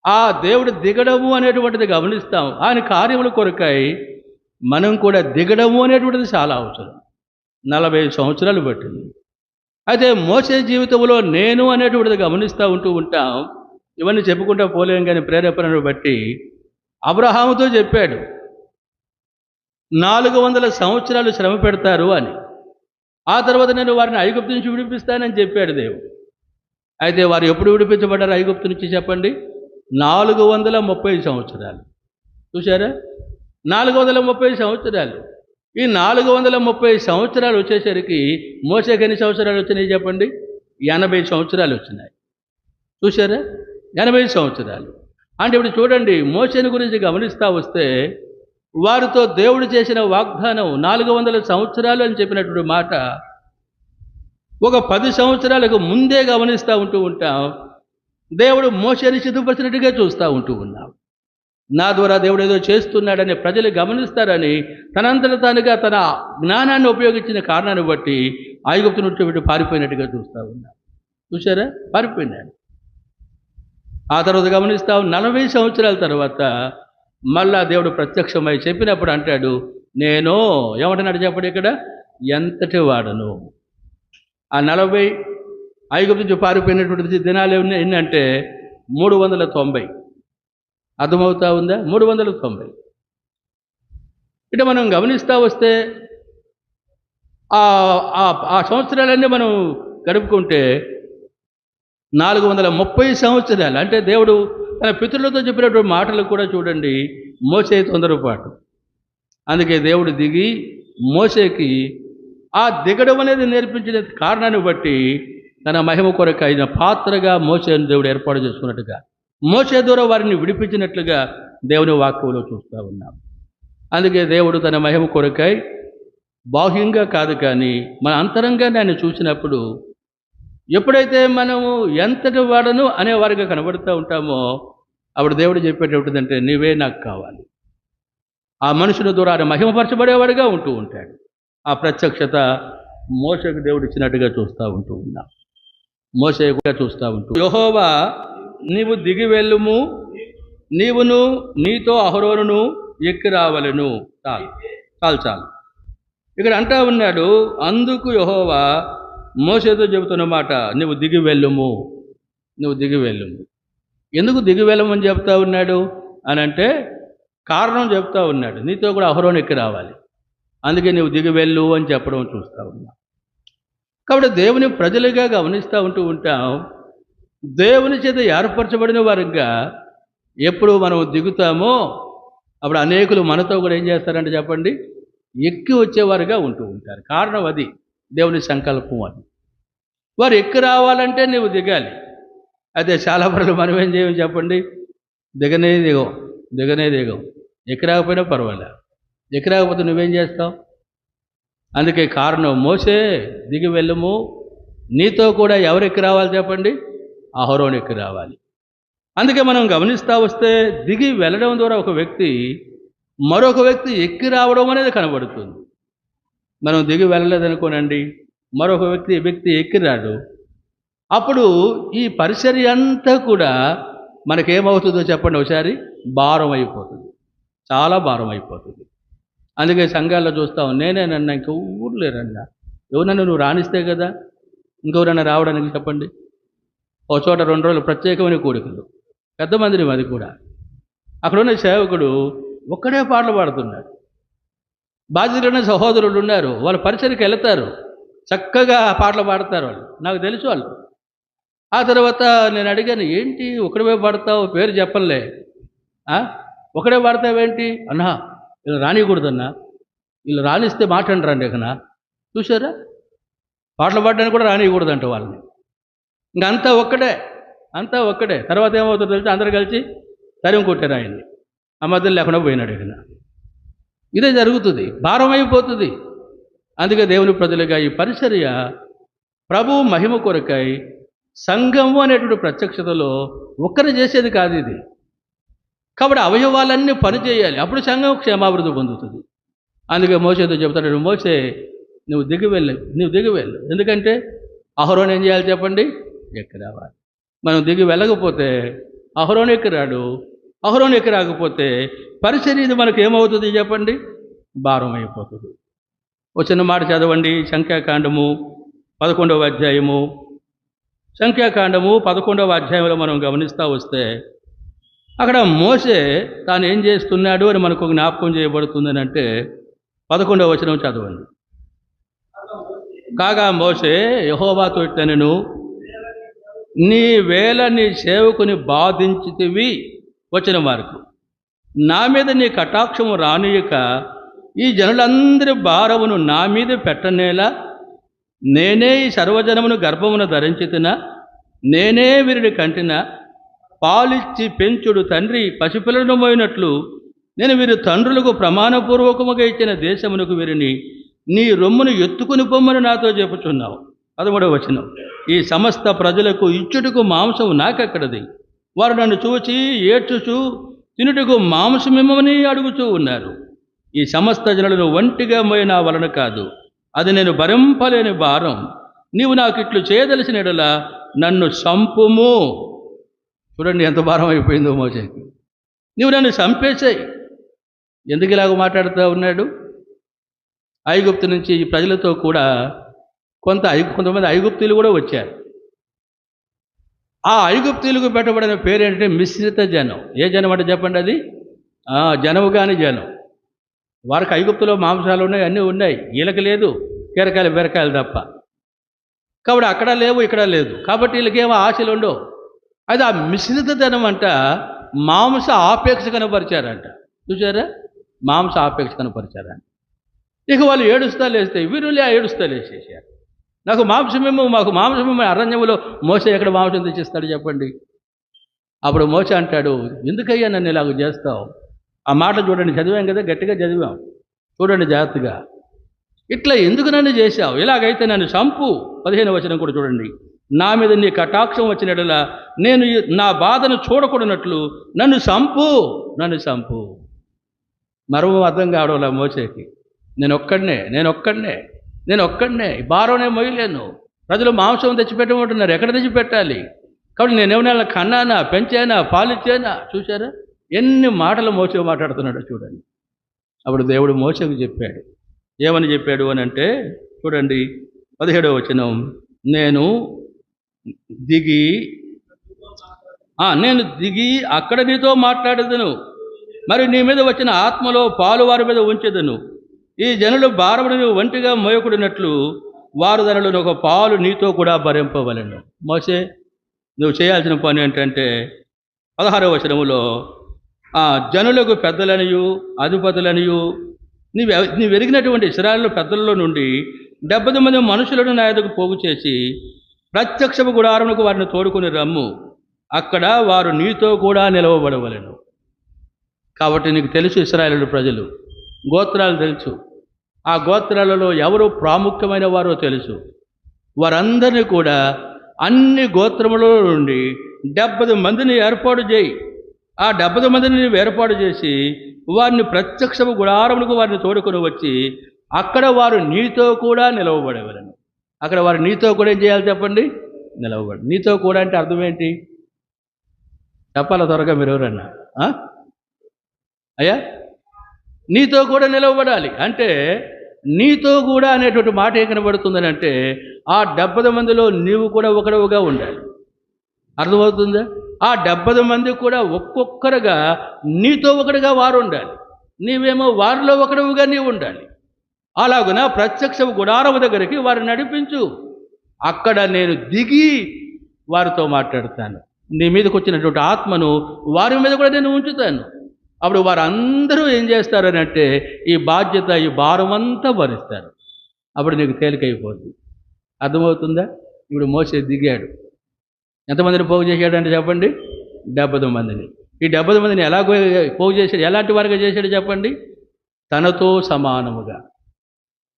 ఆ దేవుడు దిగడము అనేటువంటిది గమనిస్తాం. ఆయన కార్యముల కొరకై మనం కూడా దిగడము అనేటువంటిది చాలా అవసరం. 40 సంవత్సరాలు పట్టింది. అయితే మోసే జీవితంలో నేను అనేటువంటిది గమనిస్తూ ఉంటూ ఉంటాం. ఇవన్నీ చెప్పుకుంటా పోలేం, కానీ ప్రేరేపణను బట్టి అబ్రహాముతో చెప్పాడు 400 సంవత్సరాలు శ్రమ పెడతారు అని. ఆ తర్వాత నేను వారిని ఐగుప్తు నుంచి విడిపిస్తానని చెప్పాడు దేవుడు. అయితే వారు ఎప్పుడు విడిపించబడ్డారు ఐగుప్తు నుంచి చెప్పండి? 430 సంవత్సరాలు. చూసారా? 430 సంవత్సరాలు. ఈ 430 సంవత్సరాలు వచ్చేసరికి మోసేకి ఎన్ని సంవత్సరాలు వచ్చినాయి చెప్పండి? 80 సంవత్సరాలు వచ్చినాయి. చూసారా? 80 సంవత్సరాలు. అంటే ఇప్పుడు చూడండి, మోసేని గురించి గమనిస్తూ వస్తే వారితో దేవుడు చేసిన వాగ్దానం 400 సంవత్సరాలు అని చెప్పినటువంటి మాట ఒక 10 సంవత్సరాలకు ముందే గమనిస్తూ ఉంటూ ఉంటాం. దేవుడు మోసేని సిద్ధపరిచినట్టుగా చూస్తూ ఉంటూ ఉన్నాం. నా ద్వారా దేవుడు ఏదో చేస్తున్నాడని ప్రజలు గమనిస్తారని తనంతట తానుగా తన జ్ఞానాన్ని ఉపయోగించిన కారణాన్ని బట్టి ఐగుప్తు నుంచి పారిపోయినట్టుగా చూస్తూ ఉన్నాం. చూసారా? పారిపోయినాడు. ఆ తర్వాత గమనిస్తాం 40 సంవత్సరాల తర్వాత మళ్ళా దేవుడు ప్రత్యక్షమై చెప్పినప్పుడు అంటాడు, నేను ఏమంటున్నాడు చెప్పండి ఇక్కడ? ఎంతటి వాడను. ఆ 40 ఐగుప్తు నుంచి పారిపోయినటువంటి దినాలు ఎన్నంటే 390. అర్థమవుతా ఉందా? 390. ఇటు మనం గమనిస్తూ వస్తే ఆ సంవత్సరాలన్నీ మనం గడుపుకుంటే 430 సంవత్సరాలు. అంటే దేవుడు తన పితరులతో చెప్పినటువంటి మాటలు కూడా చూడండి, మోసే తొందరపాటు. అందుకే దేవుడు దిగి మోసేకి ఆ దిగడం అనేది నేర్పించిన కారణాన్ని బట్టి తన మహిమ కొరకు అయిన పాత్రగా మోసేను దేవుడు ఏర్పాటు చేసుకున్నట్టుగా, మోసే ద్వారా వారిని విడిపించినట్లుగా దేవుని వాక్యంలో చూస్తూ ఉన్నాం. అందుకే దేవుడు తన మహిమ కొరకై బాహ్యంగా కాదు కానీ మన అంతరంగాన్ని ఆయన చూసినప్పుడు ఎప్పుడైతే మనము ఎంతటి వాడను అనేవారిగా కనబడుతూ ఉంటామో అప్పుడు దేవుడు చెప్పేటటువంటిదంటే నీవే నాకు కావాలి. ఆ మనుషుల ద్వారా ఆయన మహిమపరచబడేవాడిగా ఉంటూ ఉంటాడు. ఆ ప్రత్యక్షత మోసేకు దేవుడు ఇచ్చినట్టుగా చూస్తూ ఉంటూ ఉన్నాం. మోసే కూడా చూస్తూ ఉంటూ, యెహోవా నీవు దిగి వెళ్ళుము, నీవును నీతో అహరోనును ఎక్కి రావలెను. చాలు చాలు చాలు. ఇక్కడ అంటా ఉన్నాడు, అందుకు యెహోవా మోసేతో చెబుతున్న మాట, నువ్వు దిగి వెళ్ళుము, నువ్వు దిగి వెళ్ళుము. ఎందుకు దిగి వెళ్ళమని చెప్తా ఉన్నాడు అని అంటే కారణం చెప్తా ఉన్నాడు. నీతో కూడా అహరోను ఎక్కి రావాలి, అందుకే నువ్వు దిగి వెళ్ళు అని చెప్పడం చూస్తూ ఉన్నా. కాబట్టి దేవుని ప్రజలుగా గమనిస్తూ ఉంటూ ఉంటాం. దేవుని చేత ఏర్పరచబడిన వారిగా ఎప్పుడు మనం దిగుతామో అప్పుడు అనేకులు మనతో కూడా ఏం చేస్తారంటే చెప్పండి, ఎక్కి వచ్చేవారుగా ఉంటూ ఉంటారు. కారణం అది దేవుని సంకల్పం. అది వారు ఎక్కి రావాలంటే నువ్వు దిగాలి. అయితే చాలా పనులు మనం ఏం చేయమని చెప్పండి, దిగనే దిగం. ఎక్కి రాకపోయినా పర్వాలేదు, ఎక్కి రాకపోతే నువ్వేం చేస్తావు? అందుకే కారణం మోసే దిగి వెళ్ళము, నీతో కూడా ఎవరు ఎక్కి రావాలి చెప్పండి? అహరోను ఎక్కి రావాలి. అందుకే మనం గమనిస్తూ వస్తే దిగి వెళ్ళడం ద్వారా ఒక వ్యక్తి మరొక వ్యక్తి ఎక్కి రావడం అనేది కనబడుతుంది. మనం దిగి వెళ్ళలేదనుకోనండి, మరొక వ్యక్తి ఎక్కి రాడు. అప్పుడు ఈ పరిచర్య అంతా కూడా మనకేమవుతుందో చెప్పండి ఒకసారి? భారం అయిపోతుంది, చాలా భారం అయిపోతుంది. అందుకే సంఘాల్లో చూస్తాం, నేనేనన్నా ఇంక ఊరు లేరన్నా, ఎవరన్నా నువ్వు రాణిస్తే కదా ఇంకెవరన్నా రావడానికి చెప్పండి. ఒక చోట 2 రోజులు ప్రత్యేకమైన కోరికలు, పెద్ద మందిని, అది కూడా అక్కడున్న సేవకుడు ఒక్కడే పాటలు పాడుతున్నాడు. బాధ్యతలున్న సహోదరులు ఉన్నారు, వాళ్ళ పరిచర్యకి వెళతారు, చక్కగా పాటలు పాడతారు వాళ్ళు, నాకు తెలుసు వాళ్ళు. ఆ తర్వాత నేను అడిగాను, ఏంటి ఒకడే పాడతావు, పేరు చెప్పలే, ఒకడే పాడతావేంటి అన్నా? వీళ్ళు రానియకూడదన్నా, వీళ్ళు రాణిస్తే మాట్లాడరండి ఇకనా. చూసారా? పాటలు పాడడానికి కూడా రానియకూడదంట వాళ్ళని. ఇంకంతా ఒక్కడే. తర్వాత ఏమవుతుందో తెలిసి అందరూ కలిసి తరిమి కొట్టారు ఆయన్ని. ఆ మధ్యలో లేకుండా పోయినాడు. ఇదే జరుగుతుంది, భారం అయిపోతుంది. అందుకే దేవుని ప్రజలుగా ఈ పరిచర్య ప్రభు మహిమ కొరకై సంఘము అనేటువంటి ప్రత్యక్షతలో ఒక్కరు చేసేది కాదు ఇది. కాబట్టి అవయవాలన్నీ పనిచేయాలి, అప్పుడు సంఘం క్షేమాభివృద్ధి పొందుతుంది. అందుకే మోసేతో చెప్తాడు, మోసే నువ్వు దిగి వెళ్ళు. ఎందుకంటే అహరోను ఏం చేయాలి చెప్పండి, ఎక్కి రావాలి. మనం దిగి వెళ్ళకపోతే అహరోను ఎక్కి రాడు. అహరోను ఎక్కి రాకపోతే పరిచర్య మనకు ఏమవుతుంది చెప్పండి, భారం అయిపోతుంది. వచ్చిన మాట చదవండి, సంఖ్యాకాండము 11వ అధ్యాయము. సంఖ్యాకాండము 11వ అధ్యాయంలో మనం గమనిస్తూ వస్తే అక్కడ మోసే తాను ఏం చేస్తున్నాడు అని మనకు జ్ఞాపకం చేయబడుతుందని అంటే 11వ వచనం చదవండి. కాగా మోసే యెహోవాతో ఇట్లనెను, నీ వేళ నీ సేవకుని బాధించితివి. వచ్చిన మార్కు, నా మీద నీ కటాక్షము రానియక ఈ జనులందరి భారమును నా మీద పెట్టనేలా, నేనే ఈ సర్వజనమును గర్భమును ధరించితినా, నేనే వీరిని కంటినా, పాలిచ్చి పెంచుడు తండ్రి పసిపిల్లలను మోయినట్లు నేను వీరి తండ్రులకు ప్రమాణపూర్వకముగా ఇచ్చిన దేశమునకు వీరిని నీ రొమ్మును ఎత్తుకుని పొమ్మని నాతో చెప్పుచున్నావు. 13వ వచనం, ఈ సమస్త ప్రజలకు ఇచ్చుటకు మాంసం నాకెక్కడది, వారు నన్ను చూచి ఏడ్చుచు తినుటకు మాంసమిమ్మని అడుగుచూ ఉన్నారు. ఈ సమస్త జనులను ఒంటిగా మోయిన వలన కాదు, అది నేను భరింపలేని భారం. నీవు నాకు ఇట్లు చేయదలిసిన యెడల నన్ను చంపుము. చూడండి ఎంత భారం అయిపోయిందో మోసేకి. నీవు నన్ను చంపేసాయి. ఎందుకు ఇలాగ మాట్లాడుతూ ఉన్నాడు? ఐగుప్తు నుంచి ఈ ప్రజలతో కూడా కొంతమంది ఐగుప్తీయులు కూడా వచ్చారు. ఆ ఐగుప్తీయులకు పెట్టబడిన పేరు ఏంటంటే మిశ్రిత జనం. ఏ జనం అంటే చెప్పండి, అది జనము కాని జనం. వారికి ఐగుప్తులో మాంసాలు ఉన్నాయి, అన్నీ ఉన్నాయి, వీళ్ళకి లేదు, కీరకాయలు బీరకాయలు తప్ప. కాబట్టి అక్కడ లేవు, ఇక్కడ లేదు, కాబట్టి వీళ్ళకేమో ఆశలు ఉండవు. అది ఆ మిశ్రిత జనం అంట మాంస ఆపేక్ష కనపరిచారంట. చూసారా, మాంస ఆపేక్ష కనపరిచారంట. ఇక వాళ్ళు ఏడుస్తా లేస్తే వీరులే ఏడుస్తా లేచేసారు, నాకు మాంసమేమో, మాకు మాంసమేమో. అరణ్యములో మోసే ఎక్కడ మాంసం తెచ్చిస్తాడు చెప్పండి? అప్పుడు మోసే అంటాడు, ఎందుకయ్యా నన్ను ఇలాగ చేస్తావు? ఆ మాట చూడండి, చదివాం కదా, గట్టిగా చదివాం, చూడండి జాగ్రత్తగా. ఇట్లా ఎందుకు నన్ను చేశావు? ఇలాగైతే నన్ను చంపు. 15వ వచనం కూడా చూడండి, నా మీద నీ కటాక్షం వచ్చినట్లా నేను నా బాధను చూడకూడనట్లు నన్ను చంపు. మరో అర్థం కావడంలా మోసేకి. నేను ఒక్కడనే ఈ భారంనే మోయలేను. ప్రజలు మాంసం తెచ్చిపెట్టమంటున్నారు, ఎక్కడ తెచ్చిపెట్టాలి? కాబట్టి నేనేమైనా కన్నానా, పెంచానా, పాలిచ్చానా? చూసారా ఎన్ని మాటలు మోసే మాట్లాడుతున్నాడో చూడండి. అప్పుడు దేవుడు మోసేకు చెప్పాడు, ఏమని చెప్పాడు అని అంటే చూడండి 17వ వచనం, నేను దిగి అక్కడ నీతో మాట్లాడేదను, మరి నీ మీద వచ్చిన ఆత్మలో పాలు వారి మీద ఉంచెదను. ఈ జనులు భారమును నువ్వు ఒంటిగా మోయకుడినట్లు వారు ధరలను ఒక పాలు నీతో కూడా భరింపవలెను. మోసే నువ్వు చేయాల్సిన పని ఏంటంటే 16వ వచనములో జనులకు పెద్దలనియు అధిపతులనియు నీ వెరిగినటువంటి ఇశ్రాయేలు పెద్దలలో నుండి 70 మంది మనుషులను నా ఎదుగు పోగు చేసి ప్రత్యక్షపు గుడారమునకు వారిని తోడుకుని రమ్ము, అక్కడ వారు నీతో కూడా నిలవబడవలెను. కాబట్టి నీకు తెలుసు, ఇశ్రాయేలు ప్రజలు గోత్రాలు తెలుసు, ఆ గోత్రాలలో ఎవరు ప్రాముఖ్యమైన వారో తెలుసు. వారందరినీ కూడా అన్ని గోత్రముల నుండి 70 మందిని ఏర్పాటు చేయి. ఆ 70 మందిని నీవు ఏర్పాటు చేసి వారిని ప్రత్యక్షపు గుడారములకు వారిని తోడుకొని వచ్చి అక్కడ వారు నీతో కూడా నిలవబడేవారను. అక్కడ వారు నీతో కూడా ఏం చేయాలి చెప్పండి? నిలవబడి. నీతో కూడా అంటే అర్థం ఏంటి చెప్పాలా త్వరగా మీరు ఎవరన్నా? అయ్యా నీతో కూడా నిలవబడాలి అంటే నీతో కూడా అనేటువంటి మాట ఏం కనబడుతుందని అంటే ఆ 70 మందిలో నీవు కూడా ఒకడవుగా ఉండాలి. అర్థమవుతుందా? ఆ 70 మంది కూడా ఒక్కొక్కరుగా నీతో ఒకటిగా వారు ఉండాలి, నీవేమో వారిలో ఒకడవుగా నీవు ఉండాలి. అలాగున ప్రత్యక్ష గుడారము దగ్గరికి వారిని నడిపించు. అక్కడ నేను దిగి వారితో మాట్లాడతాను. నీ మీదకి వచ్చినటువంటి ఆత్మను వారి మీద కూడా నేను ఉంచుతాను. అప్పుడు వారందరూ ఏం చేస్తారని అంటే ఈ బాధ్యత, ఈ భారం అంతా భరిస్తారు. అప్పుడు నీకు తేలికైపోద్ది. అర్థమవుతుందా? ఇప్పుడు మోసే దిగాడు. ఎంతమందిని పోగు చేశాడంటే చెప్పండి? 70 మందిని. ఈ 70 మందిని ఎలా పోగు చేశాడు? ఎలాంటి వారిగా చేశాడు చెప్పండి? తనతో సమానముగా.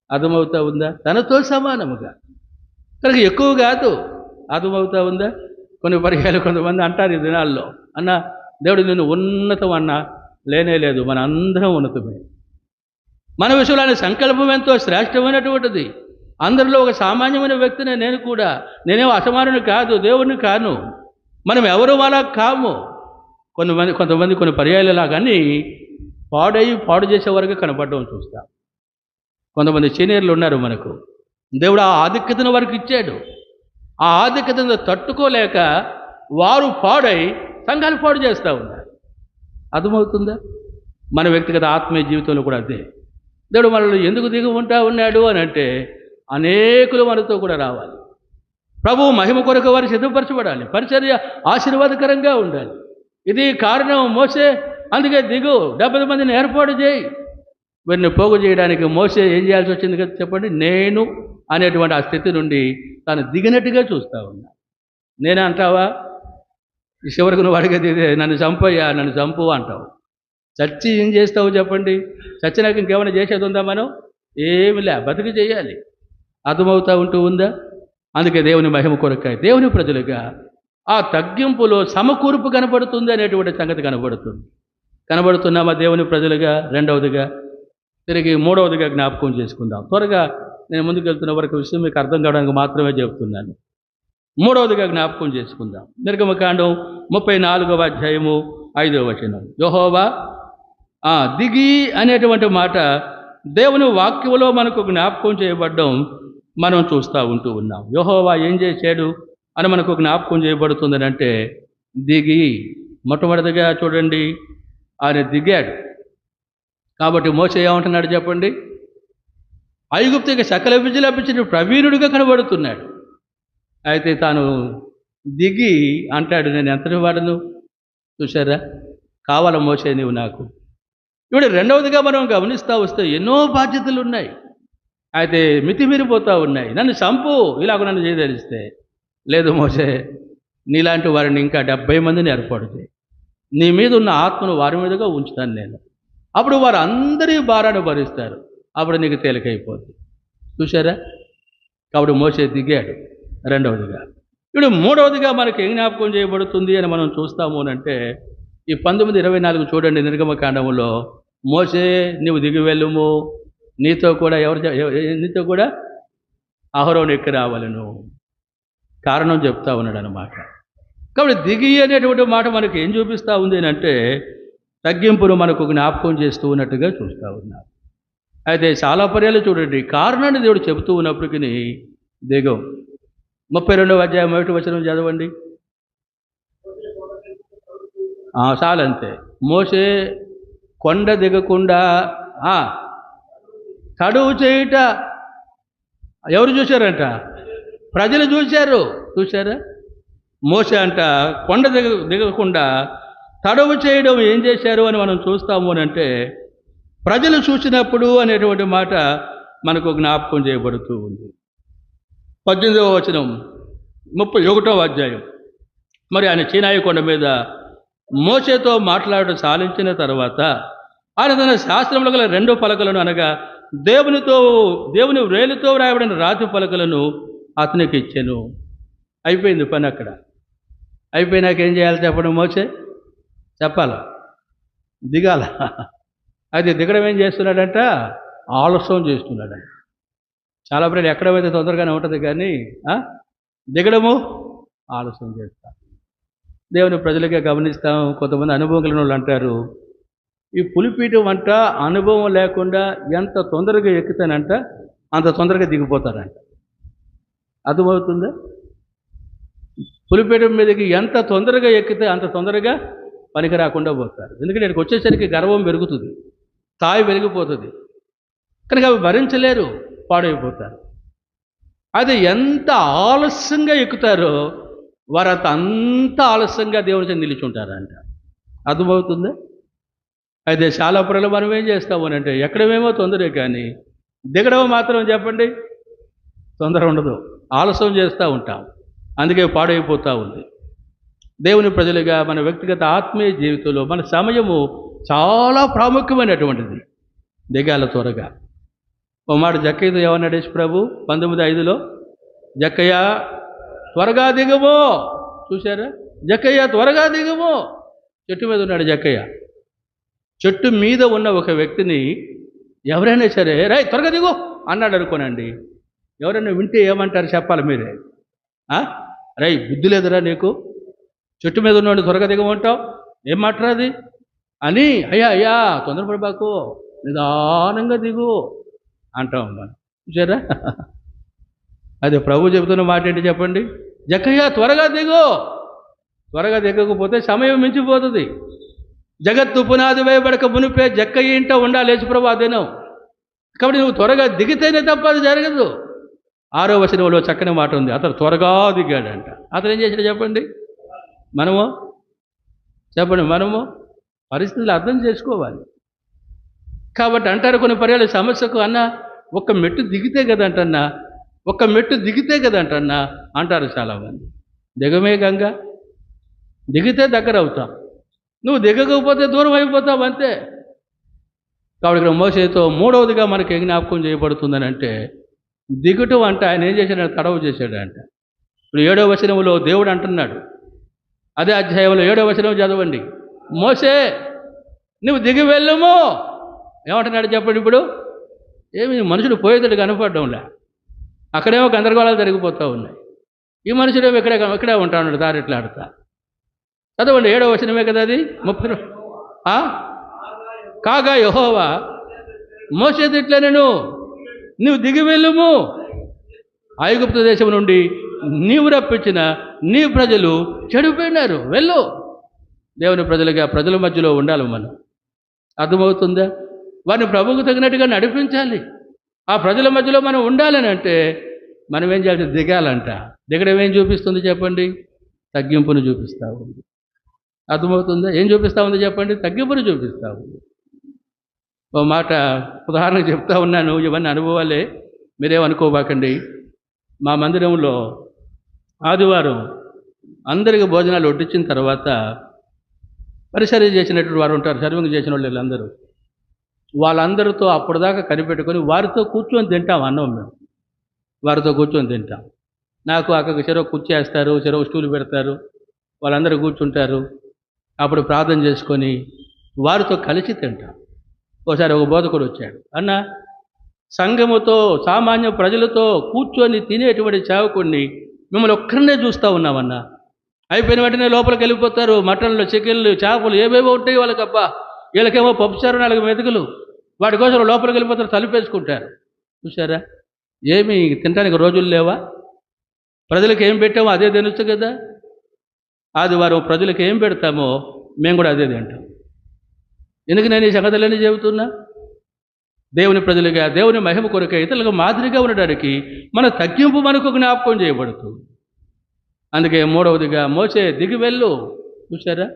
అర్థమవుతా ఉందా? తనతో సమానముగా. కనుక ఎక్కువ కాదు. అర్థమవుతా ఉందా? కొన్ని పర్యాలు కొంతమంది అంటారు ఈ దినాల్లో, అన్న దేవుడు నిన్ను ఉన్నతం అన్నా. లేనే లేదు, మన అందరం ఉన్నతమే. మన విషయంలో ఆయన సంకల్పం ఎంతో శ్రేష్టమైనటువంటిది. అందరిలో ఒక సామాన్యమైన వ్యక్తినే నేను కూడా. నేనేమో అసమానుని కాదు, దేవుడిని కాను. మనం ఎవరు అలా కాము. కొంతమంది కొన్ని పర్యాయాలు కానీ పాడు చేసే వరకు కనపడడం చూస్తాం. కొంతమంది సీనియర్లు ఉన్నారు మనకు. దేవుడు ఆ ఆధిక్యతను వారికి ఇచ్చాడు. ఆ ఆధిక్యతను తట్టుకోలేక వారు పాడై సంఘాలు పాడు చేస్తూ ఉన్నారు. అర్థమవుతుందా? మన వ్యక్తిగత ఆత్మీయ జీవితంలో కూడా అదే. దేవుడు మనల్ని ఎందుకు దిగి ఉంటా ఉన్నాడు అని అంటే, అనేకులు మనతో కూడా రావాలి. ప్రభువు మహిమ కొరకు వారు సిద్ధపరచబడాలి. పరిచర్య ఆశీర్వాదకరంగా ఉండాలి. ఇది కారణం మోసే. అందుకే దిగు, 70 మందిని ఏర్పాటు చేయి. వీరిని పోగు చేయడానికి మోసే ఏం చేయాల్సి వచ్చింది కదా చెప్పండి? నేను అనేటువంటి ఆ స్థితి నుండి తాను దిగినట్టుగా చూస్తూ ఉన్నా. నేనే అంటావా? చివరికి నువ్వు అడిగేది ఇదే, నన్ను చంపయ్యా, నన్ను చంపు అంటావు. చచ్చి ఏం చేస్తావు చెప్పండి? చచ్చినాక ఇంకేమైనా చేసేది ఉందా మనం? ఏమిలే, బతికి చేయాలి. అర్థమవుతూ ఉందా? అందుకే దేవుని మహిమ కొరకాయ దేవుని ప్రజలుగా ఆ తగ్గింపులో సమకూర్పు కనబడుతుంది అనేటువంటి సంగతి కనబడుతున్నామా దేవుని ప్రజలుగా? రెండవదిగా తిరిగి మూడవదిగా జ్ఞాపకం చేసుకుందాం. త్వరగా నేను ముందుకు వెళ్తున్న వరకు విషయం మీకు అర్థం కావడానికి మాత్రమే చెబుతున్నాను. మూడవదిగా జ్ఞాపకం చేసుకుందాం. నిర్గమకాండం 34వ అధ్యాయము 5వ వచనం. యెహోవా దిగి అనేటువంటి మాట దేవుని వాక్యంలో మనకు జ్ఞాపకం చేయబడ్డం మనం చూస్తూ ఉన్నాం. యెహోవా ఏం చేశాడు అని మనకు జ్ఞాపకం చేయబడుతుంది అంటే, దిగి. మొట్టమొదటిగా చూడండి, ఆయన దిగాడు. కాబట్టి మోసే ఏమంటున్నాడు చెప్పండి? ఐగుప్తుకి సకల విద్యలు అప్పించిన ప్రవీణుడిగా కనబడుతున్నాడు. అయితే తాను దిగి అంటాడు, నేను ఎంతటి వాడను. చూసారా? కావాల మోసే నీవు నాకు. ఇప్పుడు రెండవదిగా మనం గమనిస్తూ వస్తే ఎన్నో బాధ్యతలు ఉన్నాయి. అయితే మితిమీరిపోతూ ఉన్నాయి. నన్ను చంపు, ఇలాగ నన్ను చేయదలిస్తే. లేదు మోసే, నీలాంటి వారిని ఇంకా 70 మందిని ఏర్పాటు చేయి. నీ మీద ఉన్న ఆత్మను వారి మీదుగా ఉంచుతాను నేను. అప్పుడు వారు అందరి భారాన్ని భరిస్తారు. అప్పుడు నీకు తేలికైపోద్ది. చూసారా? కాబట్టి మోసే దిగాడు రెండవదిగా. ఇప్పుడు మూడవదిగా మనకి ఏం జ్ఞాపకం చేయబడుతుంది అని మనం చూస్తాము అంటే, ఈ 19:24 చూడండి నిర్గమకాండములో. మోసే నీవు దిగి వెళ్ళుము, నీతో కూడా అహరోను ఎక్కి రావాలను. కారణం చెప్తా ఉన్నాడు అన్నమాట. కాబట్టి దిగి అనేటువంటి మాట మనకి ఏం చూపిస్తూ ఉంది అంటే, తగ్గింపును మనకు జ్ఞాపకం చేస్తూ ఉన్నట్టుగా చూస్తూ ఉన్నారు. అయితే చాలా పర్యాలు చూడండి, కారణాన్ని దేవుడు చెబుతూ ఉన్నప్పటికీ దిగం. 32వ అధ్యాయం 1వ వచనం చదవండి. చాలంతే. మోసే కొండ దిగకుండా తడువు చేయుట ఎవరు చూశారంట? ప్రజలు చూశారు. చూశారా? మోసే అంట కొండ దిగకుండా తడువు చేయడం ఏం చేశారు అని మనం చూస్తాము అని అంటే, ప్రజలు చూసినప్పుడు అనేటువంటి మాట మనకు జ్ఞాపకం చేయబడుతూ ఉంది. 18వ వచనం 31వ అధ్యాయం. మరి ఆయన సీనాయి కొండ మీద మోసేతో మాట్లాడటం సాధించిన తర్వాత ఆయన తన శాస్త్రంలో గల 2 పలకలను, అనగా దేవుని వ్రేలుతో వ్రాయబడిన రాతి పలకలను అతనికి ఇచ్చాను. అయిపోయింది పని అక్కడ. అయిపోయినాక ఏం చేయాలి చెప్పడం? మోసే చెప్పాలా? దిగాల. అయితే దిగడం ఏం చేస్తున్నాడంట? ఆలస్యం చేస్తున్నాడంట. చాలా ప్రియులు ఎక్కడమైతే తొందరగానే ఉంటుంది కానీ దిగడము ఆలస్యం చేస్తాం. దేవుని ప్రజలుగా గమనిస్తాం. కొంతమంది అనుభవం కలిగిన వాళ్ళు అంటారు, ఈ పులిపీఠం అంట అనుభవం లేకుండా ఎంత తొందరగా ఎక్కుతానంట అంత తొందరగా దిగిపోతారంట. అర్థమవుతుందా? పులిపీఠం మీదకి ఎంత తొందరగా ఎక్కితే అంత తొందరగా పనికి రాకుండా పోతారు. ఎందుకంటే ఇక్కడికి వచ్చేసరికి గర్వం పెరుగుతుంది, స్థాయి పెరిగిపోతుంది. కనుక అవి భరించలేరు, పాడైపోతారు. అది ఎంత ఆలస్యంగా ఎక్కుతారో వారు అంత ఆలస్యంగా దేవుని చెంది నిలిచుంటారంట. అర్థమవుతుందా? అయితే చాలా పొరలు మనం ఏం చేస్తాము అని అంటే, ఎక్కడమేమో తొందరే కానీ దిగడం మాత్రం చెప్పండి తొందర ఉండదు, ఆలస్యం చేస్తూ ఉంటాం. అందుకే పాడైపోతూ ఉంది. దేవుని ప్రజలుగా మన వ్యక్తిగత ఆత్మీయ జీవితంలో మన సమయము చాలా ప్రాముఖ్యమైనటువంటిది. దిగాల త్వరగా. ఓ మాట జక్కయ్యతో ఏమన్నాడు యేసు ప్రభు 19:5లో, జక్కయ్య త్వరగా దిగము. చూశారా? జక్కయ్య త్వరగా దిగము. చెట్టు మీద ఉన్నాడు జక్కయ్య. చెట్టు మీద ఉన్న ఒక వ్యక్తిని ఎవరైనా సరే రై త్వరగా దిగు అన్నాడు అనుకోనండి, ఎవరైనా వింటే ఏమంటారు చెప్పాలి మీరే. రై బుద్ధి లేదురా నీకు, చెట్టు మీద ఉన్నాడు త్వరగా దిగమంటావు, ఏం మాట్లాడది అని, అయ్యా అయ్యా తొందరపడిబాకు నిదానంగా దిగు అంటాం మనం. చూసారా? అదే ప్రభు చెబుతున్న మాట ఏంటి చెప్పండి? జక్కయ్య త్వరగా దిగు. త్వరగా దిగకపోతే సమయం మించిపోతుంది. జగత్తు పునాది వేయబడక మునిపే జక్కయ్య ఇంట ఉండాలి యేసు ప్రభు అదేనం. కాబట్టి నువ్వు త్వరగా దిగితేనే తప్ప అది జరగదు. 6వ వచనంలో చక్కని మాట ఉంది, అతను త్వరగా దిగాడంట. అతను ఏం చేశాడు చెప్పండి? మనము పరిస్థితులు అర్థం చేసుకోవాలి. కాబట్టి అంటారు కొన్ని పర్యాలు సమస్యకు, అన్న ఒక్క మెట్టు దిగితే కదంటన్నా, ఒక్క మెట్టు దిగితే కదంటన్నా అంటారు చాలామంది. దిగమే గంగ, దిగితే దగ్గర అవుతాం, నువ్వు దిగకపోతే దూరం అయిపోతావు అంతే. కాబట్టి ఇక్కడ మోషేతో మూడవదిగా మనకి ఏం జ్ఞాపకం చేయబడుతుందని అంటే, దిగుటం అంటే ఆయన ఏం చేశాడు? తడవు చేశాడంట. ఇప్పుడు 7వ వచనంలో దేవుడు అంటున్నాడు, అదే అధ్యాయంలో 7వ వచనం చదవండి. మోషే నువ్వు దిగి వెళ్ళము ఏమంటున్నాడు చెప్పండి? ఇప్పుడు ఏమి మనుషుడు పోయేటట్టు కనపడడంలే, అక్కడేమో గందరగోళాలు జరిగిపోతూ ఉన్నాయి. ఈ మనుషుడేమో ఇక్కడే ఉంటాడు దారిట్లా ఆడుతా. చదవండి 7వ వచనమే కదా అది. 30 కాగా యెహోవా మోషేతో ఇట్లా నువ్వు దిగి వెళ్ళుము, ఐగుప్తు దేశం నుండి నీవు రప్పించిన నీ ప్రజలు చెడిపోయినారు, వెళ్ళు. దేవుని ప్రజలుగా ప్రజల మధ్యలో ఉండాలి మనం. అర్థమవుతుందా? వారిని ప్రభువుకు తగినట్టుగా నడిపించాలి. ఆ ప్రజల మధ్యలో మనం ఉండాలని అంటే మనం ఏం చేయాలి? దిగాలంట. దిగడం ఏం చూపిస్తుంది చెప్పండి? తగ్గింపును చూపిస్తూ ఉంది. అర్థమవుతుందా? ఏం చూపిస్తూ ఉంది చెప్పండి? తగ్గింపును చూపిస్తూ ఉంది. ఓ మాట ఉదాహరణకు చెప్తా ఉన్నాను, ఇవన్నీ అనుభవాలే, మీరేమనుకోబాకండి. మా మందిరంలో ఆదివారం అందరికీ భోజనాలు వడ్డించిన తర్వాత పరిసర్య చేసినటువంటి వారు ఉంటారు, సర్వింగ్ చేసిన వాళ్ళు వాళ్ళందరితో అప్పటిదాకా కనిపెట్టుకొని వారితో కూర్చొని తింటాం అన్నం. మేము వారితో కూర్చొని తింటాం. నాకు అక్కడికి చెరవ కుర్చీ వేస్తారు, చెరవ స్టూలు పెడతారు, వాళ్ళందరూ కూర్చుంటారు. అప్పుడు ప్రార్థన చేసుకొని వారితో కలిసి తింటాం. ఒకసారి ఒక బోధకుడు వచ్చాడు, అన్న సంఘముతో సామాన్య ప్రజలతో కూర్చొని తినేటువంటి సేవకుడిని మిమ్మల్ని ఒక్కరినే చూస్తూ ఉన్నామన్నా. అయిపోయిన వెంటనే లోపలికి వెళ్ళిపోతారు. మటన్లు, చికెన్లు, చేపలు ఏవేవో ఉంటాయి వాళ్ళకబ్బా. వీళ్ళకేమో పప్పుచారు, 4 మెతుకులు, వాటి కోసం లోపలికి వెళ్ళిపోతారు, తలుపేసుకుంటారు. చూసారా? ఏమి తినడానికి రోజులు లేవా? ప్రజలకు ఏం పెట్టామో అదే తినొచ్చు కదా. ఆదివారం ప్రజలకు ఏం పెడతామో మేము కూడా అదే తింటాం. ఎందుకు నేను ఈ సంగతులన్నీ చెబుతున్నా? దేవుని ప్రజలుగా దేవుని మహిమ కొరకే ఇతరులకు మాదిరిగా ఉండడానికి మన తగ్గింపు మనకు జ్ఞాపకం చేయబడుతుంది. అందుకే మూడవదిగా మోసే దిగి వెళ్ళు. చూసారా?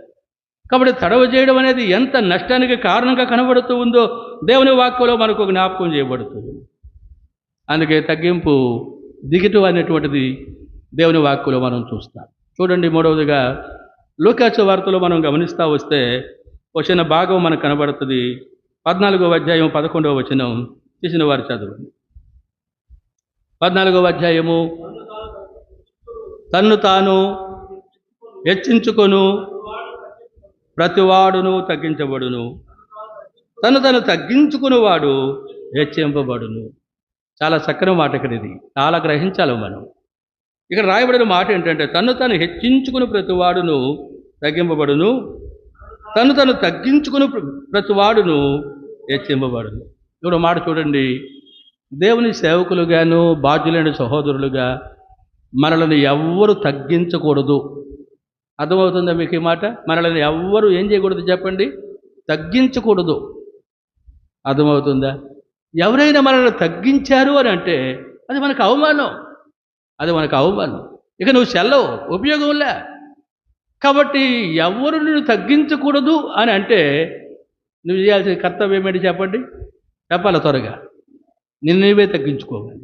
కాబట్టి తడవ చేయడం అనేది ఎంత నష్టానికి కారణంగా కనబడుతూ ఉందో దేవుని వాక్యంలో మనకు జ్ఞాపకం చేయబడుతుంది. అందుకే తగ్గింపు, దిగిటు అనేటువంటిది దేవుని వాక్యంలో మనం చూస్తాం. చూడండి, మూడవదిగా లూకా వార్తలో మనం గమనిస్తూ వస్తే ఒక చిన్న భాగం మనకు కనబడుతుంది. 14వ అధ్యాయం 11వ వచనం తీసిన వారు చదవండి. 14వ అధ్యాయము. తన్ను తాను హెచ్చించుకొను ప్రతివాడును తగ్గించబడును, తను తగ్గించుకునేవాడు హెచ్చింపబడును. చాలా చక్కని మాట ఇక్కడ. ఇది చాలా గ్రహించాలి మనం. ఇక్కడ రాయబడిన మాట ఏంటంటే, తను హెచ్చించుకుని ప్రతివాడును తగ్గింపబడును, తను తగ్గించుకుని ప్రతివాడును హెచ్చింపబడును. ఇప్పుడు మాట చూడండి, దేవుని సేవకులుగాను బాధ్యులైన సహోదరులుగా మనల్ని ఎవ్వరు తగ్గించకూడదు. అర్థమవుతుందా మీకు ఈ మాట? మనల్ని ఎవ్వరు ఏం చేయకూడదు చెప్పండి? తగ్గించకూడదు. అర్థమవుతుందా? ఎవరైనా మనల్ని తగ్గించారు అని అంటే అది మనకు అవమానం, అది మనకు అవమానం. ఇక నువ్వు సెలవు ఉపయోగంలే. కాబట్టి ఎవరు నిన్ను తగ్గించకూడదు అని అంటే నువ్వు చేయాల్సిన కర్తవ్యం ఏంటి చెప్పండి? చెప్పాలి త్వరగా. నిన్ను నువ్వే తగ్గించుకోవాలి.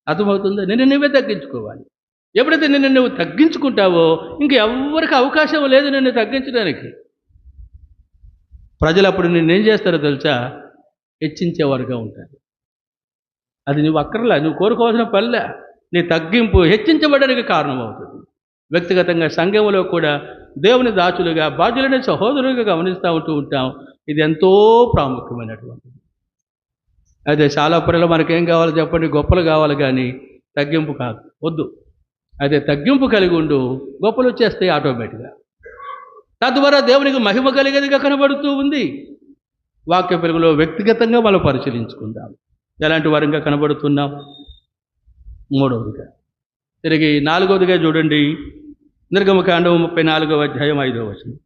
అర్థమవుతుందా? నిన్ను నువ్వే తగ్గించుకోవాలి. ఎప్పుడైతే నిన్ను నువ్వు తగ్గించుకుంటావో ఇంక ఎవరికి అవకాశం లేదు నిన్ను తగ్గించడానికి. ప్రజలు అప్పుడు నిన్నేం చేస్తారో తెలుసా? హెచ్చించేవారుగా ఉంటారు. అది నువ్వు అక్కర్లే, నువ్వు కోరుకోవాల్సిన పనిలే. నీ తగ్గింపు హెచ్చించబడడానికి కారణమవుతుంది. వ్యక్తిగతంగా సంఘంలో కూడా దేవుని దాచులుగా, బాధ్యులైన సహోదరులుగా గమనిస్తూ ఉంటాం. ఇది ఎంతో ప్రాముఖ్యమైనటువంటిది. అదే చాలా పనులు మనకేం కావాలి చెప్పండి? గొప్పలు కావాలి కానీ తగ్గింపు కాదు, వద్దు. అదే తగ్గింపు కలిగి ఉండు, గొప్పలు వచ్చేస్తాయి ఆటోమేటిక్గా. తద్వారా దేవునికి మహిమ కలిగేదిగా కనబడుతూ ఉంది. వాక్య వెలుగులో వ్యక్తిగతంగా మనం పరిశీలించుకుందాం. ఎలాంటి వారంగా కనబడుతున్నాం? మూడవదిగా తిరిగి నాలుగవదిగా చూడండి. నిర్గమకాండం 34వ అధ్యాయం 5వ వచనం.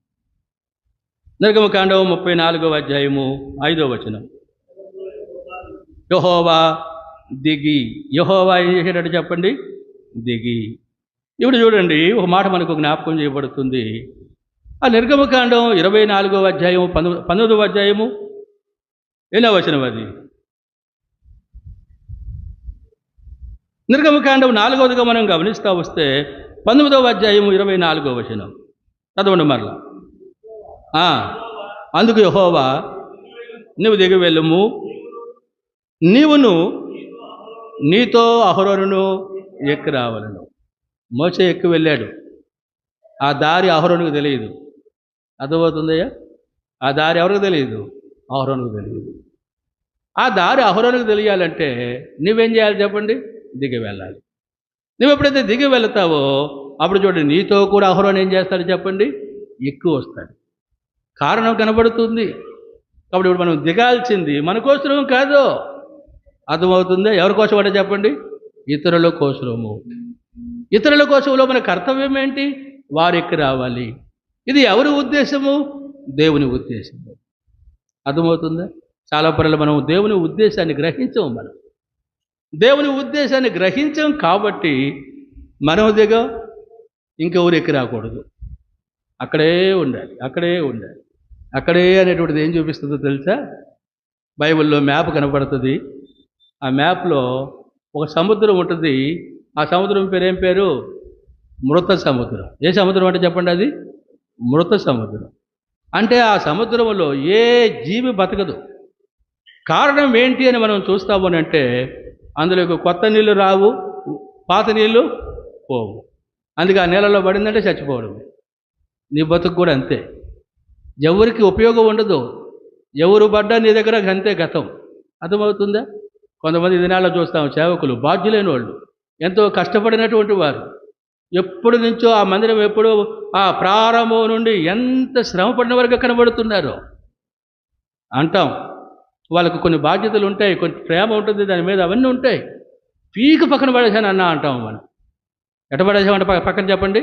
నిర్గమకాండం 34వ అధ్యాయము 5వ వచనం. యెహోవా దిగి. యెహోవా ఏం చేశాడట చెప్పండి? దిగి. ఇప్పుడు చూడండి, ఒక మాట మనకు జ్ఞాపకం చేయబడుతుంది. ఆ నిర్గమకాండం 24వ అధ్యాయము 19వ అధ్యాయము ఎన్నో వచనం అది? నిర్గమకాండం 4వదిగా మనం గమనిస్తూ వస్తే 19వ అధ్యాయము 24వ వచనం చదవండి మరలా. అందుకు యెహోవా, నువ్వు దిగి వెళ్ళుము, నీవును నీతో అహరోనును ఎక్కి రావలను. మోషే ఎక్కి వెళ్ళాడు. ఆ దారి అహరోనుకు తెలియదు. అర్థమవుతుందయ్యా? ఆ దారి ఎవరికి తెలియదు? అహరోనుకు తెలియదు. ఆ దారి అహరోనుకు తెలియాలంటే నువ్వేం చేయాలి చెప్పండి? దిగి వెళ్ళాలి. నువ్వు ఎప్పుడైతే దిగి వెళ్తావో అప్పుడు చూడండి, నీతో కూడా అహరోను ఏం చేస్తాడు చెప్పండి? ఎక్కువ వస్తాడు. కారణం కనబడుతుంది. కాబట్టి ఇప్పుడు మనం దిగాల్సింది మన కోసరం కాదు. అర్థమవుతుందా? ఎవరి కోసం అంటే చెప్పండి? ఇతరుల కోసము. ఇతరుల కోసంలో మన కర్తవ్యం ఏంటి? వారు ఎక్కి రావాలి. ఇది ఎవరి ఉద్దేశము? దేవుని ఉద్దేశము. అర్థమవుతుందా? చాలా పనులు మనం దేవుని ఉద్దేశాన్ని గ్రహించము. మనం దేవుని ఉద్దేశాన్ని గ్రహించాం కాబట్టి మనం దిగా ఇంకెవరు ఎక్కి రాకూడదు. అక్కడే ఉండాలి, అక్కడే ఉండాలి. అక్కడే అనేటువంటిది ఏం చూపిస్తుందో తెలుసా? బైబిల్లో మ్యాప్ కనపడుతుంది. ఆ మ్యాప్లో ఒక సముద్రం ఉంటుంది. ఆ సముద్రం పేరు ఏం పేరు? మృత సముద్రం. ఏ సముద్రం అంటే చెప్పండి? అది మృత సముద్రం. అంటే ఆ సముద్రంలో ఏ జీవి బతకదు. కారణం ఏంటి అని మనం చూస్తాము అంటే అందులోకి కొత్త నీళ్ళు రావు, పాత నీళ్ళు పోవు. అందుకే ఆ నీళ్ళలో పడిందంటే చచ్చిపోవడం. నీ బతుకు కూడా అంతే. ఎవరికి ఉపయోగం ఉండదు. ఎవరు పడ్డా నీ దగ్గర అంతే గతం. అర్థమవుతుందా? కొంతమంది దినాల్లో చూస్తాం, సేవకులు బాధ్యులైన వాళ్ళు, ఎంతో కష్టపడినటువంటి వారు, ఎప్పటి నుంచో ఆ మందిరం ఎప్పుడో ఆ ప్రారంభం నుండి ఎంత శ్రమ పడిన వరకు కనబడుతున్నారో అంటాం. వాళ్ళకు కొన్ని బాధ్యతలు ఉంటాయి, కొన్ని ప్రేమ ఉంటుంది దాని మీద, అవన్నీ ఉంటాయి. పీకు పక్కన పడేసాను అన్న అంటాం. మనం ఎట పడేసామంట? పక్కన చెప్పండి.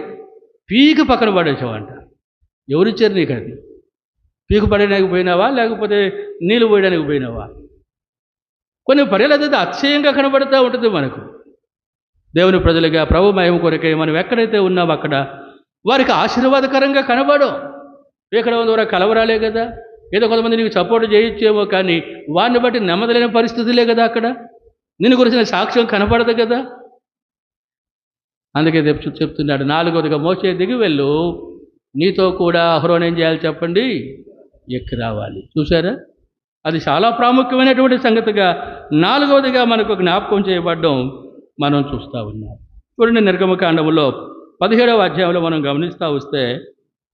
పీకు పక్కన పడేసామంట. ఎవరిచ్చారు నీకు అది? పీకు పడడానికి పోయినావా, లేకపోతే నీళ్ళు పోయడానికి పోయినావా? కొన్ని పర్యాలతో అతిశయంగా కనబడుతూ ఉంటుంది మనకు. దేవుని ప్రజలుగా ప్రభు మహిమ కొరకై మనం ఎక్కడైతే ఉన్నామో అక్కడ వారికి ఆశీర్వాదకరంగా కనబడం. పీకడం ద్వారా కలవరాలే కదా. ఏదో కొంతమంది నీకు సపోర్ట్ చేయొచ్చేమో, కానీ వారిని బట్టి నెమ్మదిలేని పరిస్థితులే కదా. అక్కడ నిన్ను గురించిన సాక్ష్యం కనపడదు కదా. అందుకే చెప్తున్నాడు 4వదిగా, మోషే దిగి వెళ్ళు, నీతో కూడా అహరోను ఏం చేయాలి చెప్పండి? ఎక్కి రావాలి. చూసారా? అది చాలా ప్రాముఖ్యమైనటువంటి సంగతిగా 4వదిగా మనకు జ్ఞాపకం చేయబడ్డం మనం చూస్తూ ఉన్నాం. చూడండి, నిర్గమకాండంలో 17వ అధ్యాయంలో మనం గమనిస్తూ వస్తే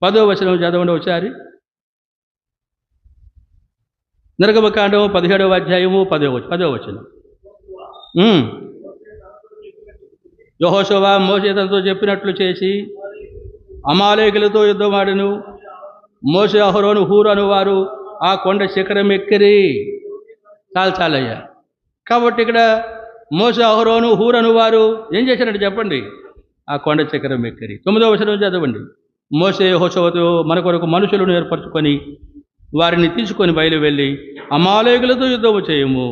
10వ వచనం చదవండి ఒకసారి. నిర్గమకాండం 17వ అధ్యాయము 10వ వచనం. యెహోషువ మోషే తనతో చెప్పినట్లు చేసి అమాలేకులతో యుద్ధమాడెను. మోషే, అహరోను, హూరు అను వారు ఆ కొండ శిఖరం ఎక్కిరి. చాలయ్యా. కాబట్టి ఇక్కడ మోషే, అహరోను, హూరు అను వారు ఏం చేశారంటే చెప్పండి? ఆ కొండ శిఖరం ఎక్కిరి. 9వ వచనం చదవండి. మోషే యెహోషువతో మన కొరకు మనుషులను ఏర్పరచుకొని వారిని తీసుకొని బయలు వెళ్ళి అమాలేకులతో యుద్ధము చేయము.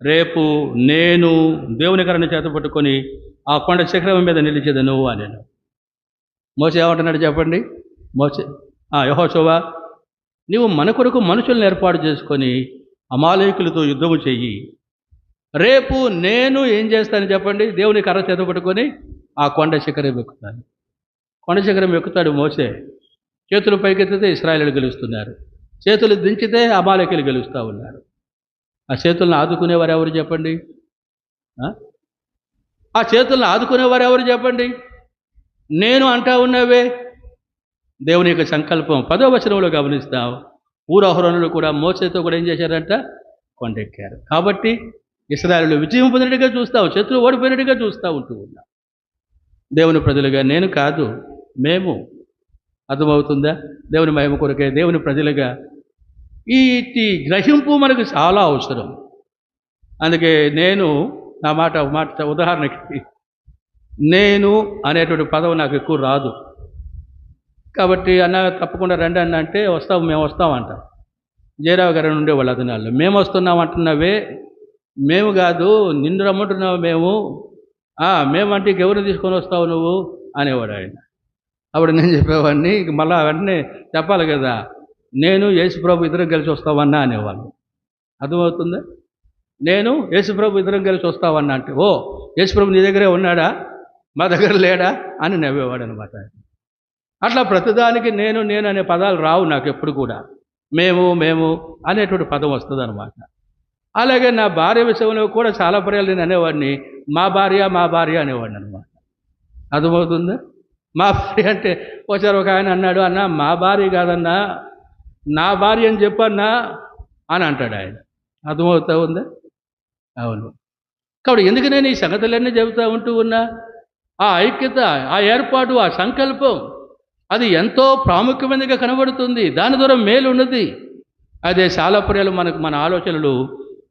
రేపు నేను దేవుని కర్రను చేత పట్టుకొని ఆ కొండ శిఖరం మీద నిలిచేదను అనేను. మోషే ఏమంటున్నాడు చెప్పండి? మోషే, యెహోషువ, నీవు మన కొరకు మనుషులను ఏర్పాటు చేసుకొని అమాలేకులతో యుద్ధము చెయ్యి. రేపు నేను ఏం చేస్తాను చెప్పండి? దేవుని కర్ర చేత పట్టుకొని ఆ కొండ శిఖరం ఎక్కుతాను. కొండ శిఖరం ఎక్కుతాడు మోషే. చేతులు పైకెత్తితే ఇశ్రాయేలీయులు గెలుస్తున్నారు, చేతులు దించితే అమాలేకులు గెలుస్తూ ఉన్నారు. ఆ చేతులను ఆదుకునేవారు ఎవరు చెప్పండి? ఆ చేతులను ఆదుకునేవారు ఎవరు చెప్పండి? నేను అంటా ఉన్నవే. దేవుని యొక్క సంకల్పం 10వ వచనంలో గమనిస్తాం. ఊరహరోనులు కూడా మోసేతో కూడా ఏం చేశారంట? కొండెక్కారు. కాబట్టి ఇశ్రాయేలు విజయం పొందినట్టుగా చూస్తాం, శత్రువు ఓడిపోయినట్టుగా చూస్తూ ఉంటూ ఉన్నాం. దేవుని ప్రజలుగా నేను కాదు, మేము. అర్థమవుతుందా? దేవుని మహిమ కొరకే దేవుని ప్రజలుగా ఈ గ్రహింపు మనకు చాలా అవసరం. అందుకే నేను నా మాట ఉదాహరణకి నేను అనేటువంటి పదం నాకు ఎక్కువ రాదు. కాబట్టి అన్న తప్పకుండా రండి అన్న అంటే వస్తాం, మేము వస్తామంట. జయరావు గారు ఉండేవాళ్ళు అదనాల్లో. మేము వస్తున్నాం అంటున్నావే, మేము కాదు నిన్ను రమ్మంటున్నావు మేము. మేమంటే ఇంకెవరిని తీసుకొని వస్తావు నువ్వు అనేవాడు ఆయన. అప్పుడు నేను చెప్పేవాడిని మళ్ళీ వెంటనే చెప్పాలి కదా, నేను యేసుప్రభు ఇద్దరం కలిసి వస్తామన్నా అనేవాళ్ళు. అర్థమవుతుందా? నేను యేసుప్రభు ఇద్దరం కలిసి వస్తామన్నా అంటే, ఓ యేసుప్రభు నీ దగ్గరే ఉన్నాడా, మా దగ్గర లేడా అని నవ్వేవాడు అనమాట. అట్లా ప్రతిదానికి నేను నేను అనే పదాలు రావు నాకు ఎప్పుడు కూడా. మేము అనేటువంటి పదం వస్తుంది అనమాట. అలాగే నా భార్య విషయంలో కూడా చాలా పర్యాలు నేను అనేవాడిని మా భార్య అనేవాడిని అనమాట. అర్థమవుతుందా? మా భార్య అంటే ఒకసారి ఒక ఆయన అన్నాడు, అన్న మా భార్య కాదన్నా నా భార్య అని చెప్పన్నా అని అంటాడు ఆయన. అర్థమవుతా ఉందా? అవును. కాబట్టి ఎందుకు నేను ఈ సంగతులన్నీ చెబుతూ ఉంటూ ఉన్నా? ఆ ఐక్యత, ఆ ఏర్పాటు, ఆ సంకల్పం అది ఎంతో ప్రాముఖ్యమైనదిగా కనబడుతుంది. దాని ద్వారా మేలు ఉన్నది. అదే చాలా పర్యాలు మన ఆలోచనలు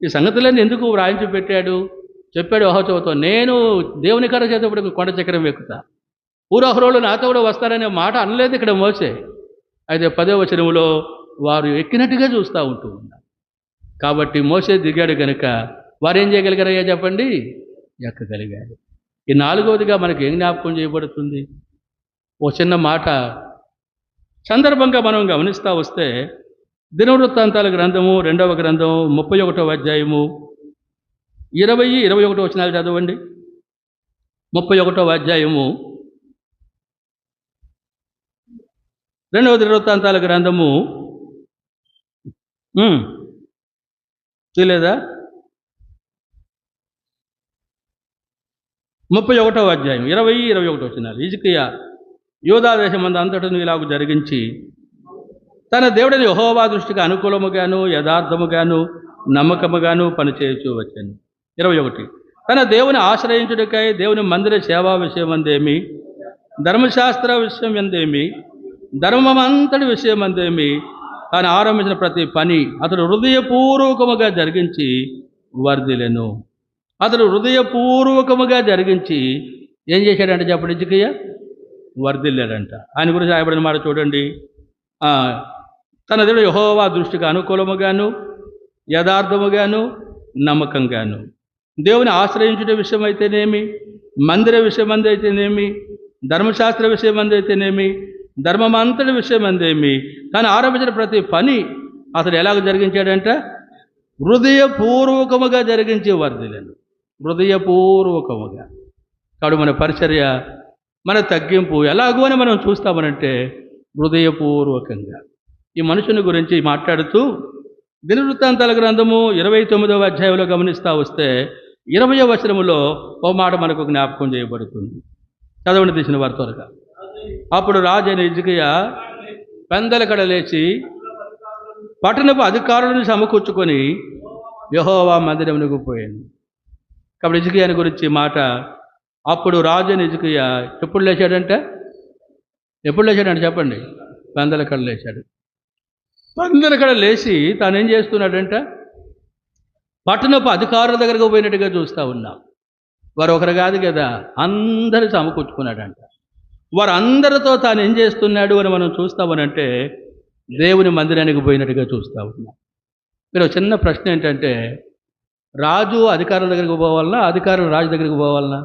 ఈ సంగతులన్నీ ఎందుకు వ్రాయించి పెట్టాడు? చెప్పాడు యెహోషువతో, నేను దేవుని కర్ర చేతప్పుడు కొండ చక్రం ఎక్కుతా, ఊరహరోలు నాతో కూడా వస్తారనే మాట అనలేదు ఇక్కడ మోసే. అయితే 10వ వచనంలో వారు ఎక్కినట్టుగా చూస్తూ ఉంటూ ఉన్నారు. కాబట్టి మోసే దిగాడు కనుక వారు ఏం చేయగలిగారయ్యా చెప్పండి? ఎక్కగలిగారు. ఈ 4వదిగా మనకి ఏం జ్ఞాపకం చేయబడుతుంది? ఓ చిన్న మాట సందర్భంగా మనం గమనిస్తూ వస్తే దినవృత్తాంతాల గ్రంథము 2వ గ్రంథం 31వ అధ్యాయము 20-21 వచనాలు చదవండి. 31వ అధ్యాయము 2వ దినవృత్తాంతాల గ్రంథము తెలియదా? 31వ అధ్యాయం 20-21 వచనాలు. హిజ్కియా యూదా దేశమందు అంతటను ఇలాగ జరిగించి తన దేవుడిని యెహోవా దృష్టికి అనుకూలముగాను యథార్థముగాను నమ్మకముగాను పనిచేయచూ వచ్చాను. 21 తన దేవుని ఆశ్రయించుటకై దేవుని మందిర సేవా విషయం అందేమి, ధర్మశాస్త్ర విషయం ఎందేమి, ధర్మమంతటి విషయం అందేమి తాను ఆరంభించిన ప్రతి పని అతడు హృదయపూర్వకముగా జరిగించి వర్ధిలెను. అతడు హృదయపూర్వకముగా జరిగించి ఏం చేశాడంటే చెప్పండి? హిజ్కియా వర్ధిల్లాడంట. ఆయన గురించి రాయబడిన మాట చూడండి. తన దేవుడు యెహోవా దృష్టికి అనుకూలముగాను యథార్థముగాను నమ్మకంగాను, దేవుని ఆశ్రయించుట విషయం అయితేనేమి, మందిర విషయం అందైతేనేమి, ధర్మశాస్త్ర విషయం అందైతేనేమి, ధర్మమంతటి విషయం అందేమి తాను ఆరంభించిన ప్రతి పని అతడు ఎలాగ జరిగించాడంట? హృదయపూర్వకముగా జరిగించి వర్ధిల్లాడు. హృదయపూర్వకముగా. కాబట్టి మన పరిచర్య, మన తగ్గింపు ఎలాగో అని మనం చూస్తామనంటే హృదయపూర్వకంగా. ఈ మనుషుని గురించి మాట్లాడుతూ దినవృత్తాంతాల గ్రంథము 29వ అధ్యాయంలో గమనిస్తూ వస్తే 20వ వచనములో ఓ మాట మనకు జ్ఞాపకం చేయబడుతుంది. చదవండి తీసిన వారు త్వరగా. అప్పుడు రాజు అయిన హిజ్కియా పెందలకడ లేచి పట్టణపు అధికారులను సమకూర్చుకొని యెహోవా మందిరమునకు పోయాను. కాబట్టి హిజ్కియాని గురించి మాట, అప్పుడు రాజు అయిన హిజ్కియా ఎప్పుడు లేచాడంటే చెప్పండి? పెందలకడ లేచాడు. పెందలకడ లేచి తాను ఏం చేస్తున్నాడంట? పట్టణపు అధికారుల దగ్గరకు పోయినట్టుగా చూస్తూ ఉన్నాం. వారు ఒకరు కాదు కదా, అందరూ సమకూర్చుకున్నాడంట. వారందరితో తాను ఏం చేస్తున్నాడు అని మనం చూస్తామనంటే దేవుని మందిరానికి పోయినట్టుగా చూస్తూ ఉన్నాం. మీరు చిన్న ప్రశ్న ఏంటంటే, రాజు అధికారుల దగ్గరికి పోవాలన్నా, అధికారులు రాజు దగ్గరికి పోవాలన్నా?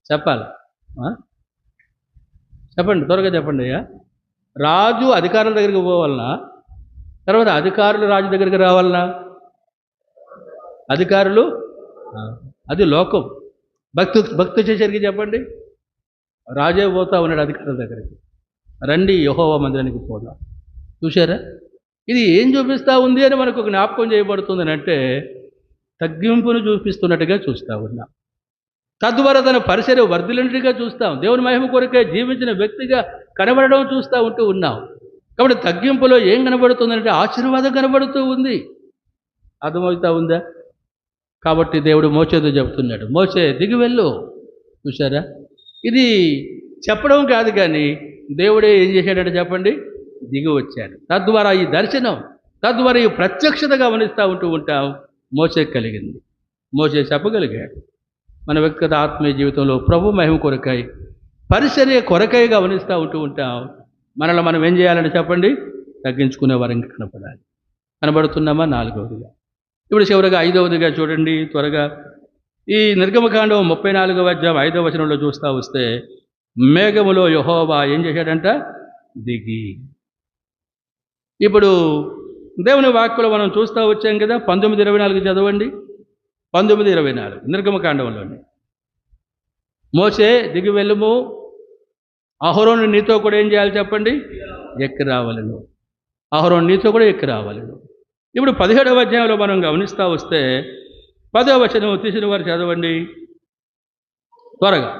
చెప్పాలి, చెప్పండి, త్వరగా చెప్పండి అయ్యా. రాజు అధికారుల దగ్గరికి పోవాలన్నా, తర్వాత అధికారులు రాజు దగ్గరికి రావాలన్నా? అధికారులు, అది లోకం. భక్తి చేసరికి చెప్పండి, రాజే పోతా ఉన్నాడు అధికారుల దగ్గరికి. రండి యెహోవా మందిరానికి పోదాం. చూశారా? ఇది ఏం చూపిస్తూ ఉంది అని మనకు జ్ఞాపకం చేయబడుతుంది అంటే తగ్గింపును చూపిస్తున్నట్టుగా చూస్తూ ఉన్నాం. తద్వారా తన పరిసర వర్ధిల్లినట్టుగా చూస్తాం. దేవుని మహిమ కొరకే జీవించిన వ్యక్తిగా కనబడడం ఉంటూ ఉన్నాం. కాబట్టి తగ్గింపులో ఏం కనబడుతుందంటే ఆశీర్వాదం కనబడుతూ ఉంది. అర్థమవుతా ఉందా? కాబట్టి దేవుడు మోషేతో చెబుతున్నాడు, మోషే దిగి వెళ్ళు. చూసారా, ఇది చెప్పడం కాదు కానీ దేవుడే ఏం చేశాడంటే చెప్పండి, దిగి వచ్చాడు. తద్వారా ఈ దర్శనం, తద్వారా ఈ ప్రత్యక్షత గమనిస్తూ ఉంటాం. మోషే కలిగింది, మోషే చెప్పగలిగాడు. మన వ్యక్తిగత ఆత్మీయ జీవితంలో ప్రభు మహిమ కొరకై పరిచర్య కొరకై గమనిస్తూ ఉంటాం. మనలో మనం ఏం చేయాలని చెప్పండి, తగ్గించుకునే వారంగా కనపడాలి. కనబడుతున్నామా? నాలుగవదిగా. ఇప్పుడు చివరిగా ఐదవదిగా చూడండి త్వరగా. ఈ నిర్గమకాండం 34వ అధ్యాయం 5వ వచనంలో చూస్తూ వస్తే మేఘములో యెహోవా ఏం చేశాడంట, దిగి. ఇప్పుడు దేవుని వాక్యలో మనం చూస్తూ వచ్చాం కదా, 19:24 చదవండి. 19:24 నిర్గమకాండంలోని. మోషే దిగి వెళ్ళుము, అహరోను నీతో కూడా ఏం చేయాలి చెప్పండి, ఎక్కి రావాలను. అహరోను నీతో కూడా ఎక్కి రావాలను. ఇప్పుడు 17వ అధ్యాయంలో మనం గమనిస్తూ వస్తే 10వ వచనం తీసిన వారు చదవండి త్వరగా.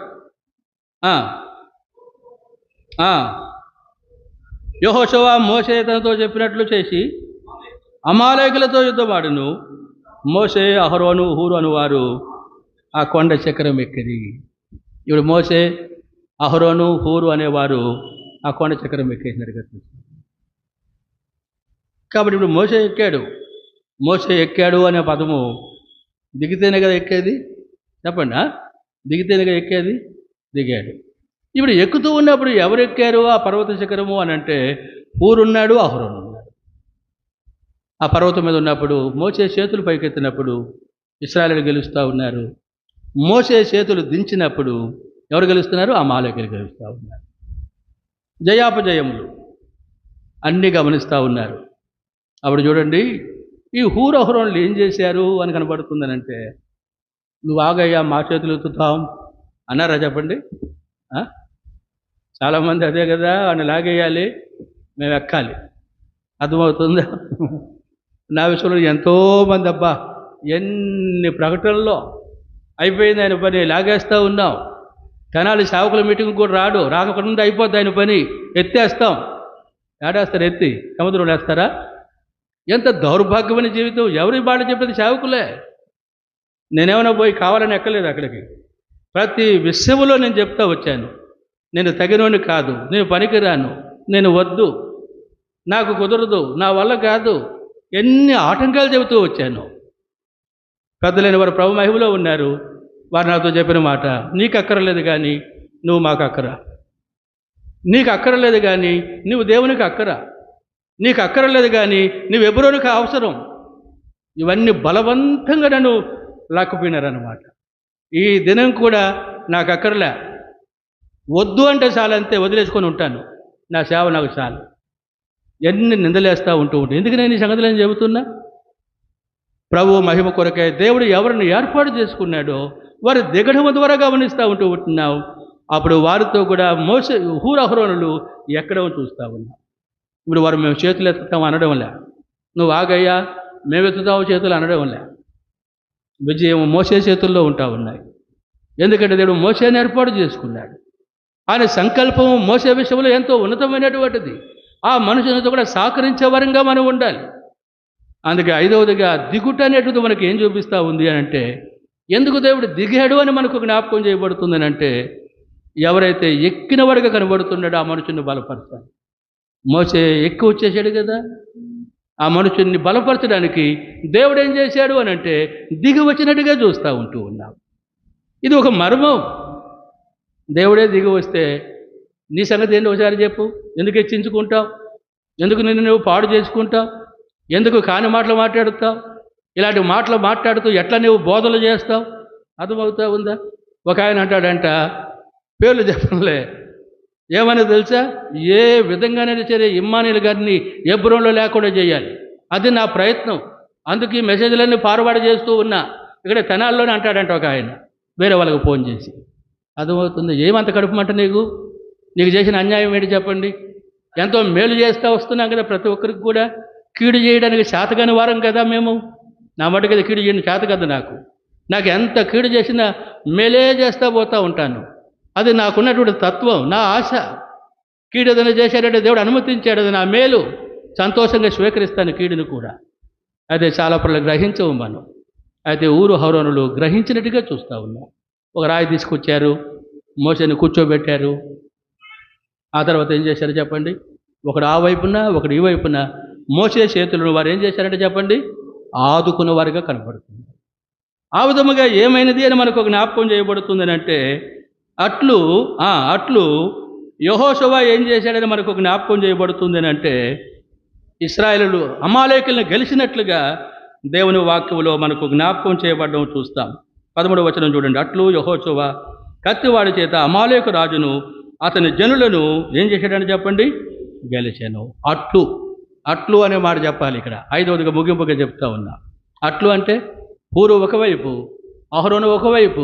యెహోషువ మోషే తనతో చెప్పినట్లు చేసి అమాలేకులతో యుద్ధమాడును. మోషే, అహరోను, హూరు అనువారు ఆ కొండ శిఖరం ఎక్కిరి. ఇప్పుడు మోషే, అహరోను, హూరు అనేవారు ఆ కొండ చక్రం ఎక్కేసినారు కదా. కాబట్టి ఇప్పుడు మోషే ఎక్కాడు. మోషే ఎక్కాడు అనే పదము దిగితేనే కదా ఎక్కేది, చెప్పండి. దిగితేనే కదా ఎక్కేది, దిగాడు. ఇప్పుడు ఎక్కుతూ ఉన్నప్పుడు ఎవరు ఎక్కారు ఆ పర్వత శిఖరము అని అంటే హూరున్నాడు, అహరోను ఉన్నాడు. ఆ పర్వతం మీద ఉన్నప్పుడు మోషే చేతులు పైకెత్తినప్పుడు ఇశ్రాయేలు గెలుస్తూ ఉన్నారు. మోషే చేతులు దించినప్పుడు ఎవరు గెలుస్తున్నారు? అమాలేకులు గెలుస్తూ ఉన్నారు. జయాపజయములు అన్నీ గమనిస్తూ ఉన్నారు. అప్పుడు చూడండి, ఈ హూరు అహరోనులు ఏం చేశారు అని కనబడుతుందనంటే, నువ్వు ఆగయ్యా మా చేతులు ఎత్తుతాం అన్నారా చెప్పండి. చాలామంది అదే కదా, అని లాగేయాలి, మేము ఎక్కాలి. అర్థమవుతుందా? నా విషయంలో ఎంతోమంది అబ్బా ఎన్ని ప్రకటనల్లో అయిపోయింది ఆయన పని, లాగేస్తూ ఉన్నాం. తెనాలి సేవకుల మీటింగ్ కూడా రాకకుండా అయిపోద్ది ఆయన పని, ఎత్తేస్తాం. ఏడేస్తారు, ఎత్తి సముద్రంలో వేస్తారా? ఎంత దౌర్భాగ్యమైన జీవితం. ఎవరి బాట చెప్పేది సేవకులే. నేనేమైనా పోయి కావాలని ఎక్కలేదు అక్కడికి. ప్రతి విషయంలో నేను చెప్తా వచ్చాను, నేను తగినోని కాదు, నేను పనికిరాను, నేను వద్దు, నాకు కుదరదు, నా వల్ల కాదు, ఎన్ని ఆటంకాలు చెబుతూ వచ్చాను. పెద్దలైన వారు ప్రభు మహిమలో ఉన్నారు. వారు నాతో చెప్పిన మాట, నీకు అక్కరలేదు కానీ నువ్వు మాకు అక్కర, నీకు అక్కరలేదు కానీ నువ్వు దేవునికి అక్కర, నీకు అక్కరలేదు కానీ నువ్వు ఎబ్రోనుకు అవసరం. ఇవన్నీ బలవంతంగా నన్ను లాక్కుపోయినారన్నమాట. ఈ దినం కూడా నాకు అక్కర్లే, వద్దు అంటే చాలు, అంతే, వదిలేసుకొని ఉంటాను, నా సేవ నాకు చాలు. ఎన్ని నిందలేస్తూ ఉంటాయి. ఎందుకు నేను ఈ సంగతులు చెబుతున్నా? ప్రభు మహిమ కొరకే దేవుడు ఎవరిని ఏర్పాటు చేసుకున్నాడో వారు దిగడం ద్వారా గమనిస్తూ ఉంటున్నావు. అప్పుడు వారితో కూడా మోషే, హూరు, అహరోనులు ఎక్కడం చూస్తూ ఉన్నాం. ఇప్పుడు వారు మేము చేతులు ఎత్తుతాం అనడంలే, నువ్వు ఆగయ్యా మేము ఎత్తుతావు చేతులు అనడంలే. విజయం మోసే చేతుల్లో ఉంటా ఉన్నాయి. ఎందుకంటే దేవుడు మోసేని ఏర్పాటు చేసుకున్నాడు. ఆయన సంకల్పం మోసే విషయంలో ఎంతో ఉన్నతమైనటువంటిది. ఆ మనుషులతో కూడా సహకరించే వరంగా మనం ఉండాలి. అందుకే ఐదవదిగా దిగుట అనేటువంటిది మనకి ఏం చూపిస్తూ ఉంది అని అంటే, ఎందుకు దేవుడు దిగాడు అని మనకు జ్ఞాపకం చేయబడుతుందని అంటే, ఎవరైతే ఎక్కిన వాడిగా కనబడుతున్నాడో ఆ మనుషుని బలపరచాలి. మోసే ఎక్కి వచ్చేసాడు కదా, ఆ మనుషుని బలపరచడానికి దేవుడు ఏం చేశాడు అని అంటే దిగి వచ్చినట్టుగా చూస్తూ ఉన్నాం. ఇది ఒక మర్మం. దేవుడే దిగి వస్తే నీ సంగతి ఏంటి ఒకసారి చెప్పు. ఎందుకు హెచ్చించుకుంటావు? ఎందుకు నిన్ను నువ్వు పాడు చేసుకుంటావు? ఎందుకు కాని మాటలు మాట్లాడుతావు? ఇలాంటి మాటలు మాట్లాడుతూ ఎట్లా నువ్వు బోధలు చేస్తావు? అర్థమవుతా ఉందా? ఒక ఆయన అంటాడంట, పేర్లు చెప్పలే, ఏమని తెలుసా, ఏ విధంగానైనా సరే ఇమ్మానుయేలు గారిని హెబ్రోనులో లేకుండా చేయాలి, అది నా ప్రయత్నం, అందుకు ఈ మెసేజ్లన్నీ ఫార్వర్డ్ చేస్తూ ఉన్నా. ఇక్కడ తెనాల్లోనే అంటాడంట ఒక ఆయన, వేరే వాళ్ళకి ఫోన్ చేసి. అర్థమవుతుంది? ఏమంత కడుపుమంట నీకు చేసిన అన్యాయం ఏంటి చెప్పండి? ఎంతో మేలు చేస్తూ వస్తున్నాం కదా ప్రతి ఒక్కరికి కూడా. కీడు చేయడానికి చేతగాని వారం కదా మేము. నా మటుకు అది కీడు చేయడానికి చేత కదా నాకు ఎంత కీడు చేసినా మేలే చేస్తూ పోతూ ఉంటాను. అది నాకున్నటువంటి తత్వం, నా ఆశ. కీడు ఏదైనా చేశాడంటే దేవుడు అనుమతించాడు, అది నా మేలు, సంతోషంగా స్వీకరిస్తాను కీడును కూడా. అయితే చాలా పనులు గ్రహించవు మనం. అయితే ఊరు హౌరోనులు గ్రహించినట్టుగా చూస్తూ ఉన్నాం. ఒక రాయి తీసుకొచ్చారు, మోసేని కూర్చోబెట్టారు. ఆ తర్వాత ఏం చేశారు చెప్పండి? ఒకడు ఆ వైపున, ఒకడు ఈ వైపున మోసే చేతులను వారు ఏం చేశారంటే చెప్పండి? ఆదుకున్న వారిగా కనపడుతుంది. ఆ విధముగా ఏమైనది అని మనకు ఒక జ్ఞాపకం చేయబడుతుంది అంటే అట్లు యెహోషువ ఏం చేశాడని మనకు ఒక జ్ఞాపకం చేయబడుతుంది అంటే ఇశ్రాయేలు అమాలేకులను గెలిచినట్లుగా దేవుని వాక్యంలో మనకు జ్ఞాపకం చేయబడడం చూస్తాం. 13వ వచనం చూడండి. అట్లు యెహోషువ కత్తివాడి చేత అమాలేకు రాజును అతని జనులను ఏం చేశాడని చెప్పండి? గెలిచాను. అట్లు అనే మాట చెప్పాలి ఇక్కడ. 5వదిగా ముగింపుగా చెప్తా ఉన్నా. అట్లు అంటే పూర్వ ఒకవైపు, అహరోను ఒకవైపు.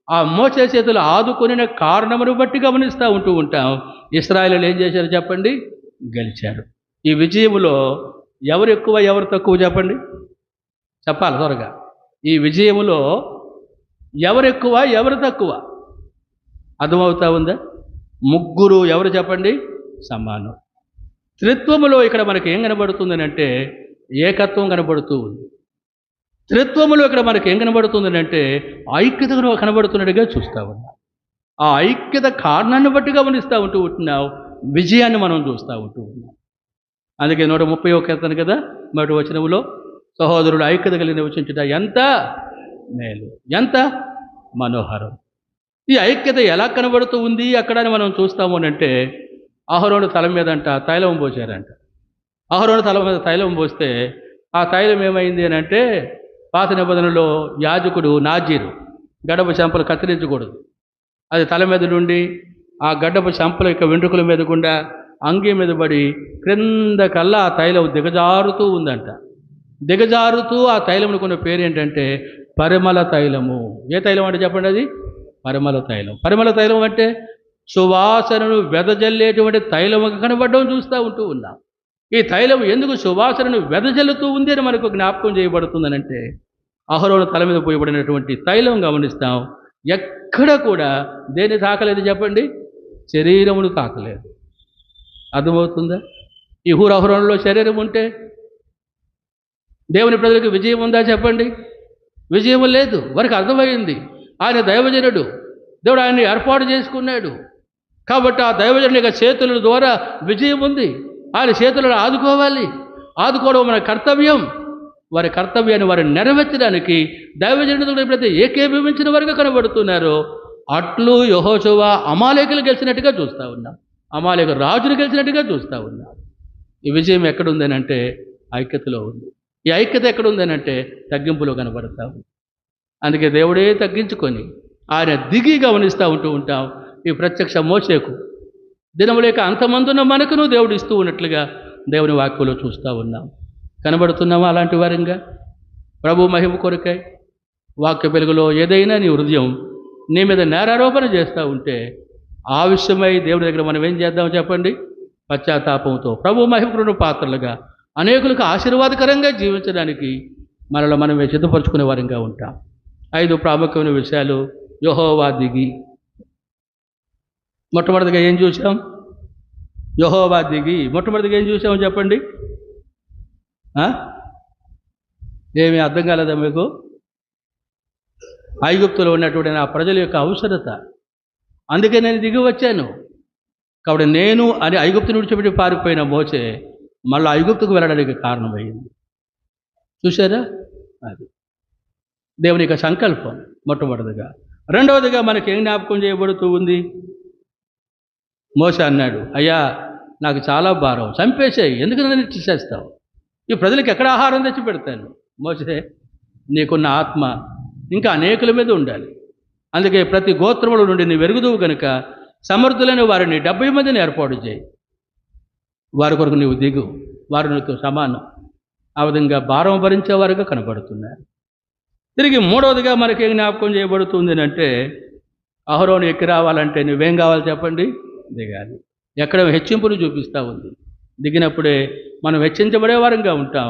ఆ మోసే చేతులు ఆదుకొనిన కారణమును బట్టి గమనిస్తూ ఉంటాం. ఇశ్రాయేలు ఏం చేశారు చెప్పండి? గెలిచారు. ఈ విజయములో ఎవరు ఎక్కువ ఎవరు తక్కువ చెప్పండి? చెప్పాలి త్వరగా. ఈ విజయములో ఎవరు ఎక్కువ ఎవరు తక్కువ అర్థమవుతా ఉందా? ముగ్గురు ఎవరు చెప్పండి? సమానం. త్రిత్వములో ఇక్కడ మనకి ఏం కనబడుతుందని అంటే ఏకత్వం కనబడుతూ ఉంది. త్రిత్వములో ఇక్కడ మనకి ఏం కనబడుతుందని అంటే ఐక్యతను కనబడుతున్నట్టుగా చూస్తూ ఉన్నాం. ఆ ఐక్యత కారణాన్ని బట్టి గమనిస్తూ ఉంటున్నాం. విజయాన్ని మనం చూస్తూ ఉన్నాం. అందుకే 131 కీర్తన కదా, మొదటి వచనములో సహోదరుడు ఐక్యత కలిగి నివసించుట ఎంత మేలు, ఎంత మనోహరం. ఈ ఐక్యత ఎలా కనబడుతూ ఉంది అక్కడ అని మనం చూస్తాము అంటే అహరోను తల మీదంట తైలం పోసారంట. అహరోను తల మీద తైలం పోస్తే ఆ తైలం ఏమైంది అని అంటే పాత నిబంధనలో యాజకుడు నాజీరు గడ్డపు చెంపలు కత్తిరించకూడదు. అది తల మీద నుండి ఆ గడ్డపు చెంపల యొక్క వెంట్రుకల మీద గుండా అంగీ మీద పడి క్రిందకల్లా ఆ తైలం దిగజారుతూ ఉందంట. దిగజారుతూ ఆ తైలమును కొన్న పేరు ఏంటంటే పరిమళ తైలము. ఏ తైలం అంటే చెప్పండి? అది పరిమళ తైలం. పరిమళ తైలం అంటే సువాసనను వెదజల్లేటువంటి తైలముగా కనబడడం చూస్తూ ఉన్నాం. ఈ తైలం ఎందుకు సువాసనను వెదజల్లుతూ ఉంది అని మనకు జ్ఞాపకం చేయబడుతుందని అంటే అహరోను తల మీద పోయబడినటువంటి తైలం గమనిస్తాం. ఎక్కడ కూడా దేన్ని తాకలేదు చెప్పండి? శరీరమును తాకలేదు. అర్థమవుతుందా? ఈ అహరోనులో శరీరం ఉంటే దేవుని ప్రజలకు విజయం ఉందా చెప్పండి? విజయం లేదు. వారికి అర్థమైంది ఆయన దైవజనుడు, దేవుడు ఆయన్ని ఏర్పాటు చేసుకున్నాడు కాబట్టి ఆ దైవజనుని యొక్క చేతుల ద్వారా విజయం ఉంది. ఆయన చేతులను ఆదుకోవాలి. ఆదుకోవడం మన కర్తవ్యం. వారి కర్తవ్యాన్ని వారిని నెరవేర్చడానికి దైవజనుడు ఎప్పుడైతే ఏకీభవించిన వారుగా కనబడుతున్నారో అట్లు యెహోషువ అమాలేకులు గెలిచినట్టుగా చూస్తూ ఉన్నాం. అమాలేకు రాజును గెలిచినట్టుగా చూస్తూ ఉన్నాం. ఈ విజయం ఎక్కడుందని అంటే ఐక్యతలో ఉంది. ఈ ఐక్యత ఎక్కడుందని అంటే తగ్గింపులో కనబడతా ఉంది. అందుకే దేవుడే తగ్గించుకొని ఆయన దిగి గమనిస్తూ ఉంటాం. ఈ ప్రత్యక్ష మోసేకు దినములేక అంతమందున్న మనకును దేవుడు ఇస్తూ ఉన్నట్లుగా దేవుని వాక్యంలో చూస్తూ ఉన్నాం. కనబడుతున్నామా అలాంటి వారంగా? ప్రభు మహిమ కొరకై వాక్య వెలుగులో ఏదైనా నీ హృదయం నీ మీద నేరారోపణ చేస్తూ ఉంటే ఆ విషయమై దేవుడి దగ్గర మనం ఏం చేద్దాం చెప్పండి? పశ్చాత్తాపంతో ప్రభు మహిమకులను పాత్రలుగా అనేకులకు ఆశీర్వాదకరంగా జీవించడానికి మనలో మనమే సిద్ధపరచుకునే వారంగా ఉంటాం. 5 ప్రాముఖ్యమైన విషయాలు. యెహోవా దిగి. మొట్టమొదటిగా ఏం చూసాం? యెహోవా దిగి. మొట్టమొదటిగా ఏం చూసామో చెప్పండి? ఏమీ అర్థం కాలేదా మీకు? ఐగుప్తులో ఉన్నటువంటి నా ప్రజల యొక్క అవసరత. అందుకే నేను దిగి వచ్చాను. కాబట్టి నేను అని ఐగుప్తుని విడిచిపెట్టి పారిపోయిన మోసే మళ్ళీ ఐగుప్తుకు వెళ్ళడానికి కారణమైంది. చూసారా? అది దేవుని యొక్క సంకల్పం మొట్టమొదటిగా. రెండవదిగా మనకి ఏం జ్ఞాపకం చేయబడుతూ ఉంది? మోసే అన్నాడు, అయ్యా నాకు చాలా భారం, చంపేసేయి, ఎందుకు నన్ను తీసేస్తావు? ఈ ప్రజలకు ఎక్కడ ఆహారం తెచ్చి పెడతాను? మోసే, నీకున్న ఆత్మ ఇంకా అనేకుల మీద ఉండాలి. అందుకే ప్రతి గోత్రముల నుండి నీ వెరుగుదువు కనుక సమర్థులైన వారిని 70 మందిని ఏర్పాటు చేయి. వారి కొరకు నీవు దిగు, వారు నీతో సమానం. ఆ విధంగా భారం భరించేవారుగా కనబడుతున్నారు. తిరిగి మూడవదిగా మనకి ఏం జ్ఞాపకం చేయబడుతుంది అంటే అహరోను ఎక్కి రావాలంటే నువ్వేం కావాలి చెప్పండి? దిగాలి. ఎక్కడ హెచ్చింపును చూపిస్తూ ఉంది. దిగినప్పుడే మనం హెచ్చించబడే వారంగా ఉంటాం.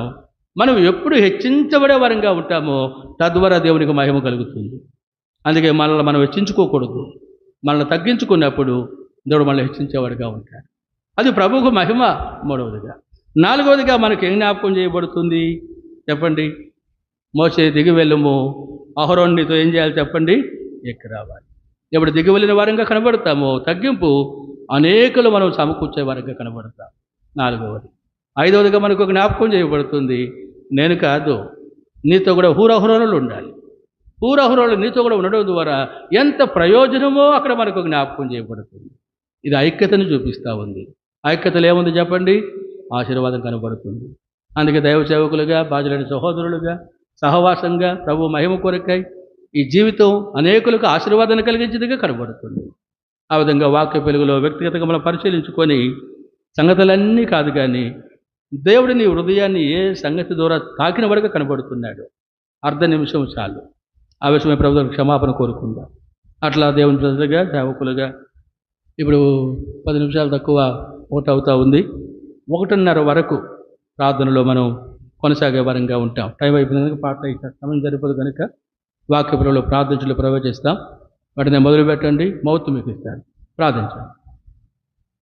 మనం ఎప్పుడు హెచ్చించబడే వారంగా ఉంటామో తద్వారా దేవునికి మహిమ కలుగుతుంది. అందుకే మనల్ని మనం హెచ్చించుకోకూడదు. మనల్ని తగ్గించుకున్నప్పుడు దేవుడు మనల్ని హెచ్చించేవాడుగా ఉంటాడు. అది ప్రభువుకు మహిమ. మూడవదిగా, నాలుగవదిగా మనకి ఏం జ్ఞాపకం చేయబడుతుంది చెప్పండి? మోసే దిగి వెళ్ళము, అహరోను నీతో ఏం చేయాలి చెప్పండి? ఎక్కి రావాలి. ఎప్పుడు దిగి వెళ్ళిన వారంగా కనబడతామో తగ్గింపు అనేకులు మనం సమకూర్చే వారంగా కనబడతాం. నాలుగవది. ఐదవదిగా మనకు జ్ఞాపకం చేయబడుతుంది, నేను కాదు నీతో కూడా హూరహురోలు ఉండాలి. హూరహురోలు నీతో కూడా ఉండడం ద్వారా ఎంత ప్రయోజనమో అక్కడ మనకు జ్ఞాపకం చేయబడుతుంది. ఇది ఐక్యతను చూపిస్తూ ఉంది. ఐక్యతలు ఏముంది చెప్పండి? ఆశీర్వాదం కనబడుతుంది. అందుకే దైవ సేవకులుగా, బాధ్యులైన సహోదరులుగా, సహవాసంగా ప్రభు మహిమ కొరకై ఈ జీవితం అనేకులకు ఆశీర్వాదాన్ని కలిగించేదిగా కనబడుతుంది. ఆ విధంగా వాక్య వెలుగులో వ్యక్తిగతంగా మనం పరిశీలించుకొని సంగతులన్నీ కాదు కానీ దేవుడు నీ హృదయాన్ని ఏ సంగతి ద్వారా తాకిన వరకు కనబడుతున్నాడు. అర్ధ నిమిషం చాలు. ఆ విషయమే ప్రభుత్వం క్షమాపణ కోరుకుందాం. అట్లా దేవుని ప్రజలుగా, సేవకులుగా ఇప్పుడు 10 నిమిషాలు తక్కువ ఒకటి అవుతూ ఉంది. 1:30 వరకు ప్రార్థనలో మనం కొనసాగే వరంగా ఉంటాం. టైం అయిపోయిన కనుక పాట సమయం సరిపోదు కనుక వాక్యపురంలో ప్రార్థనలు ప్రవేశిస్తాం. వాటిని మొదలు పెట్టండి, మౌత్ మీకు ఇస్తాను. ప్రార్థించండి.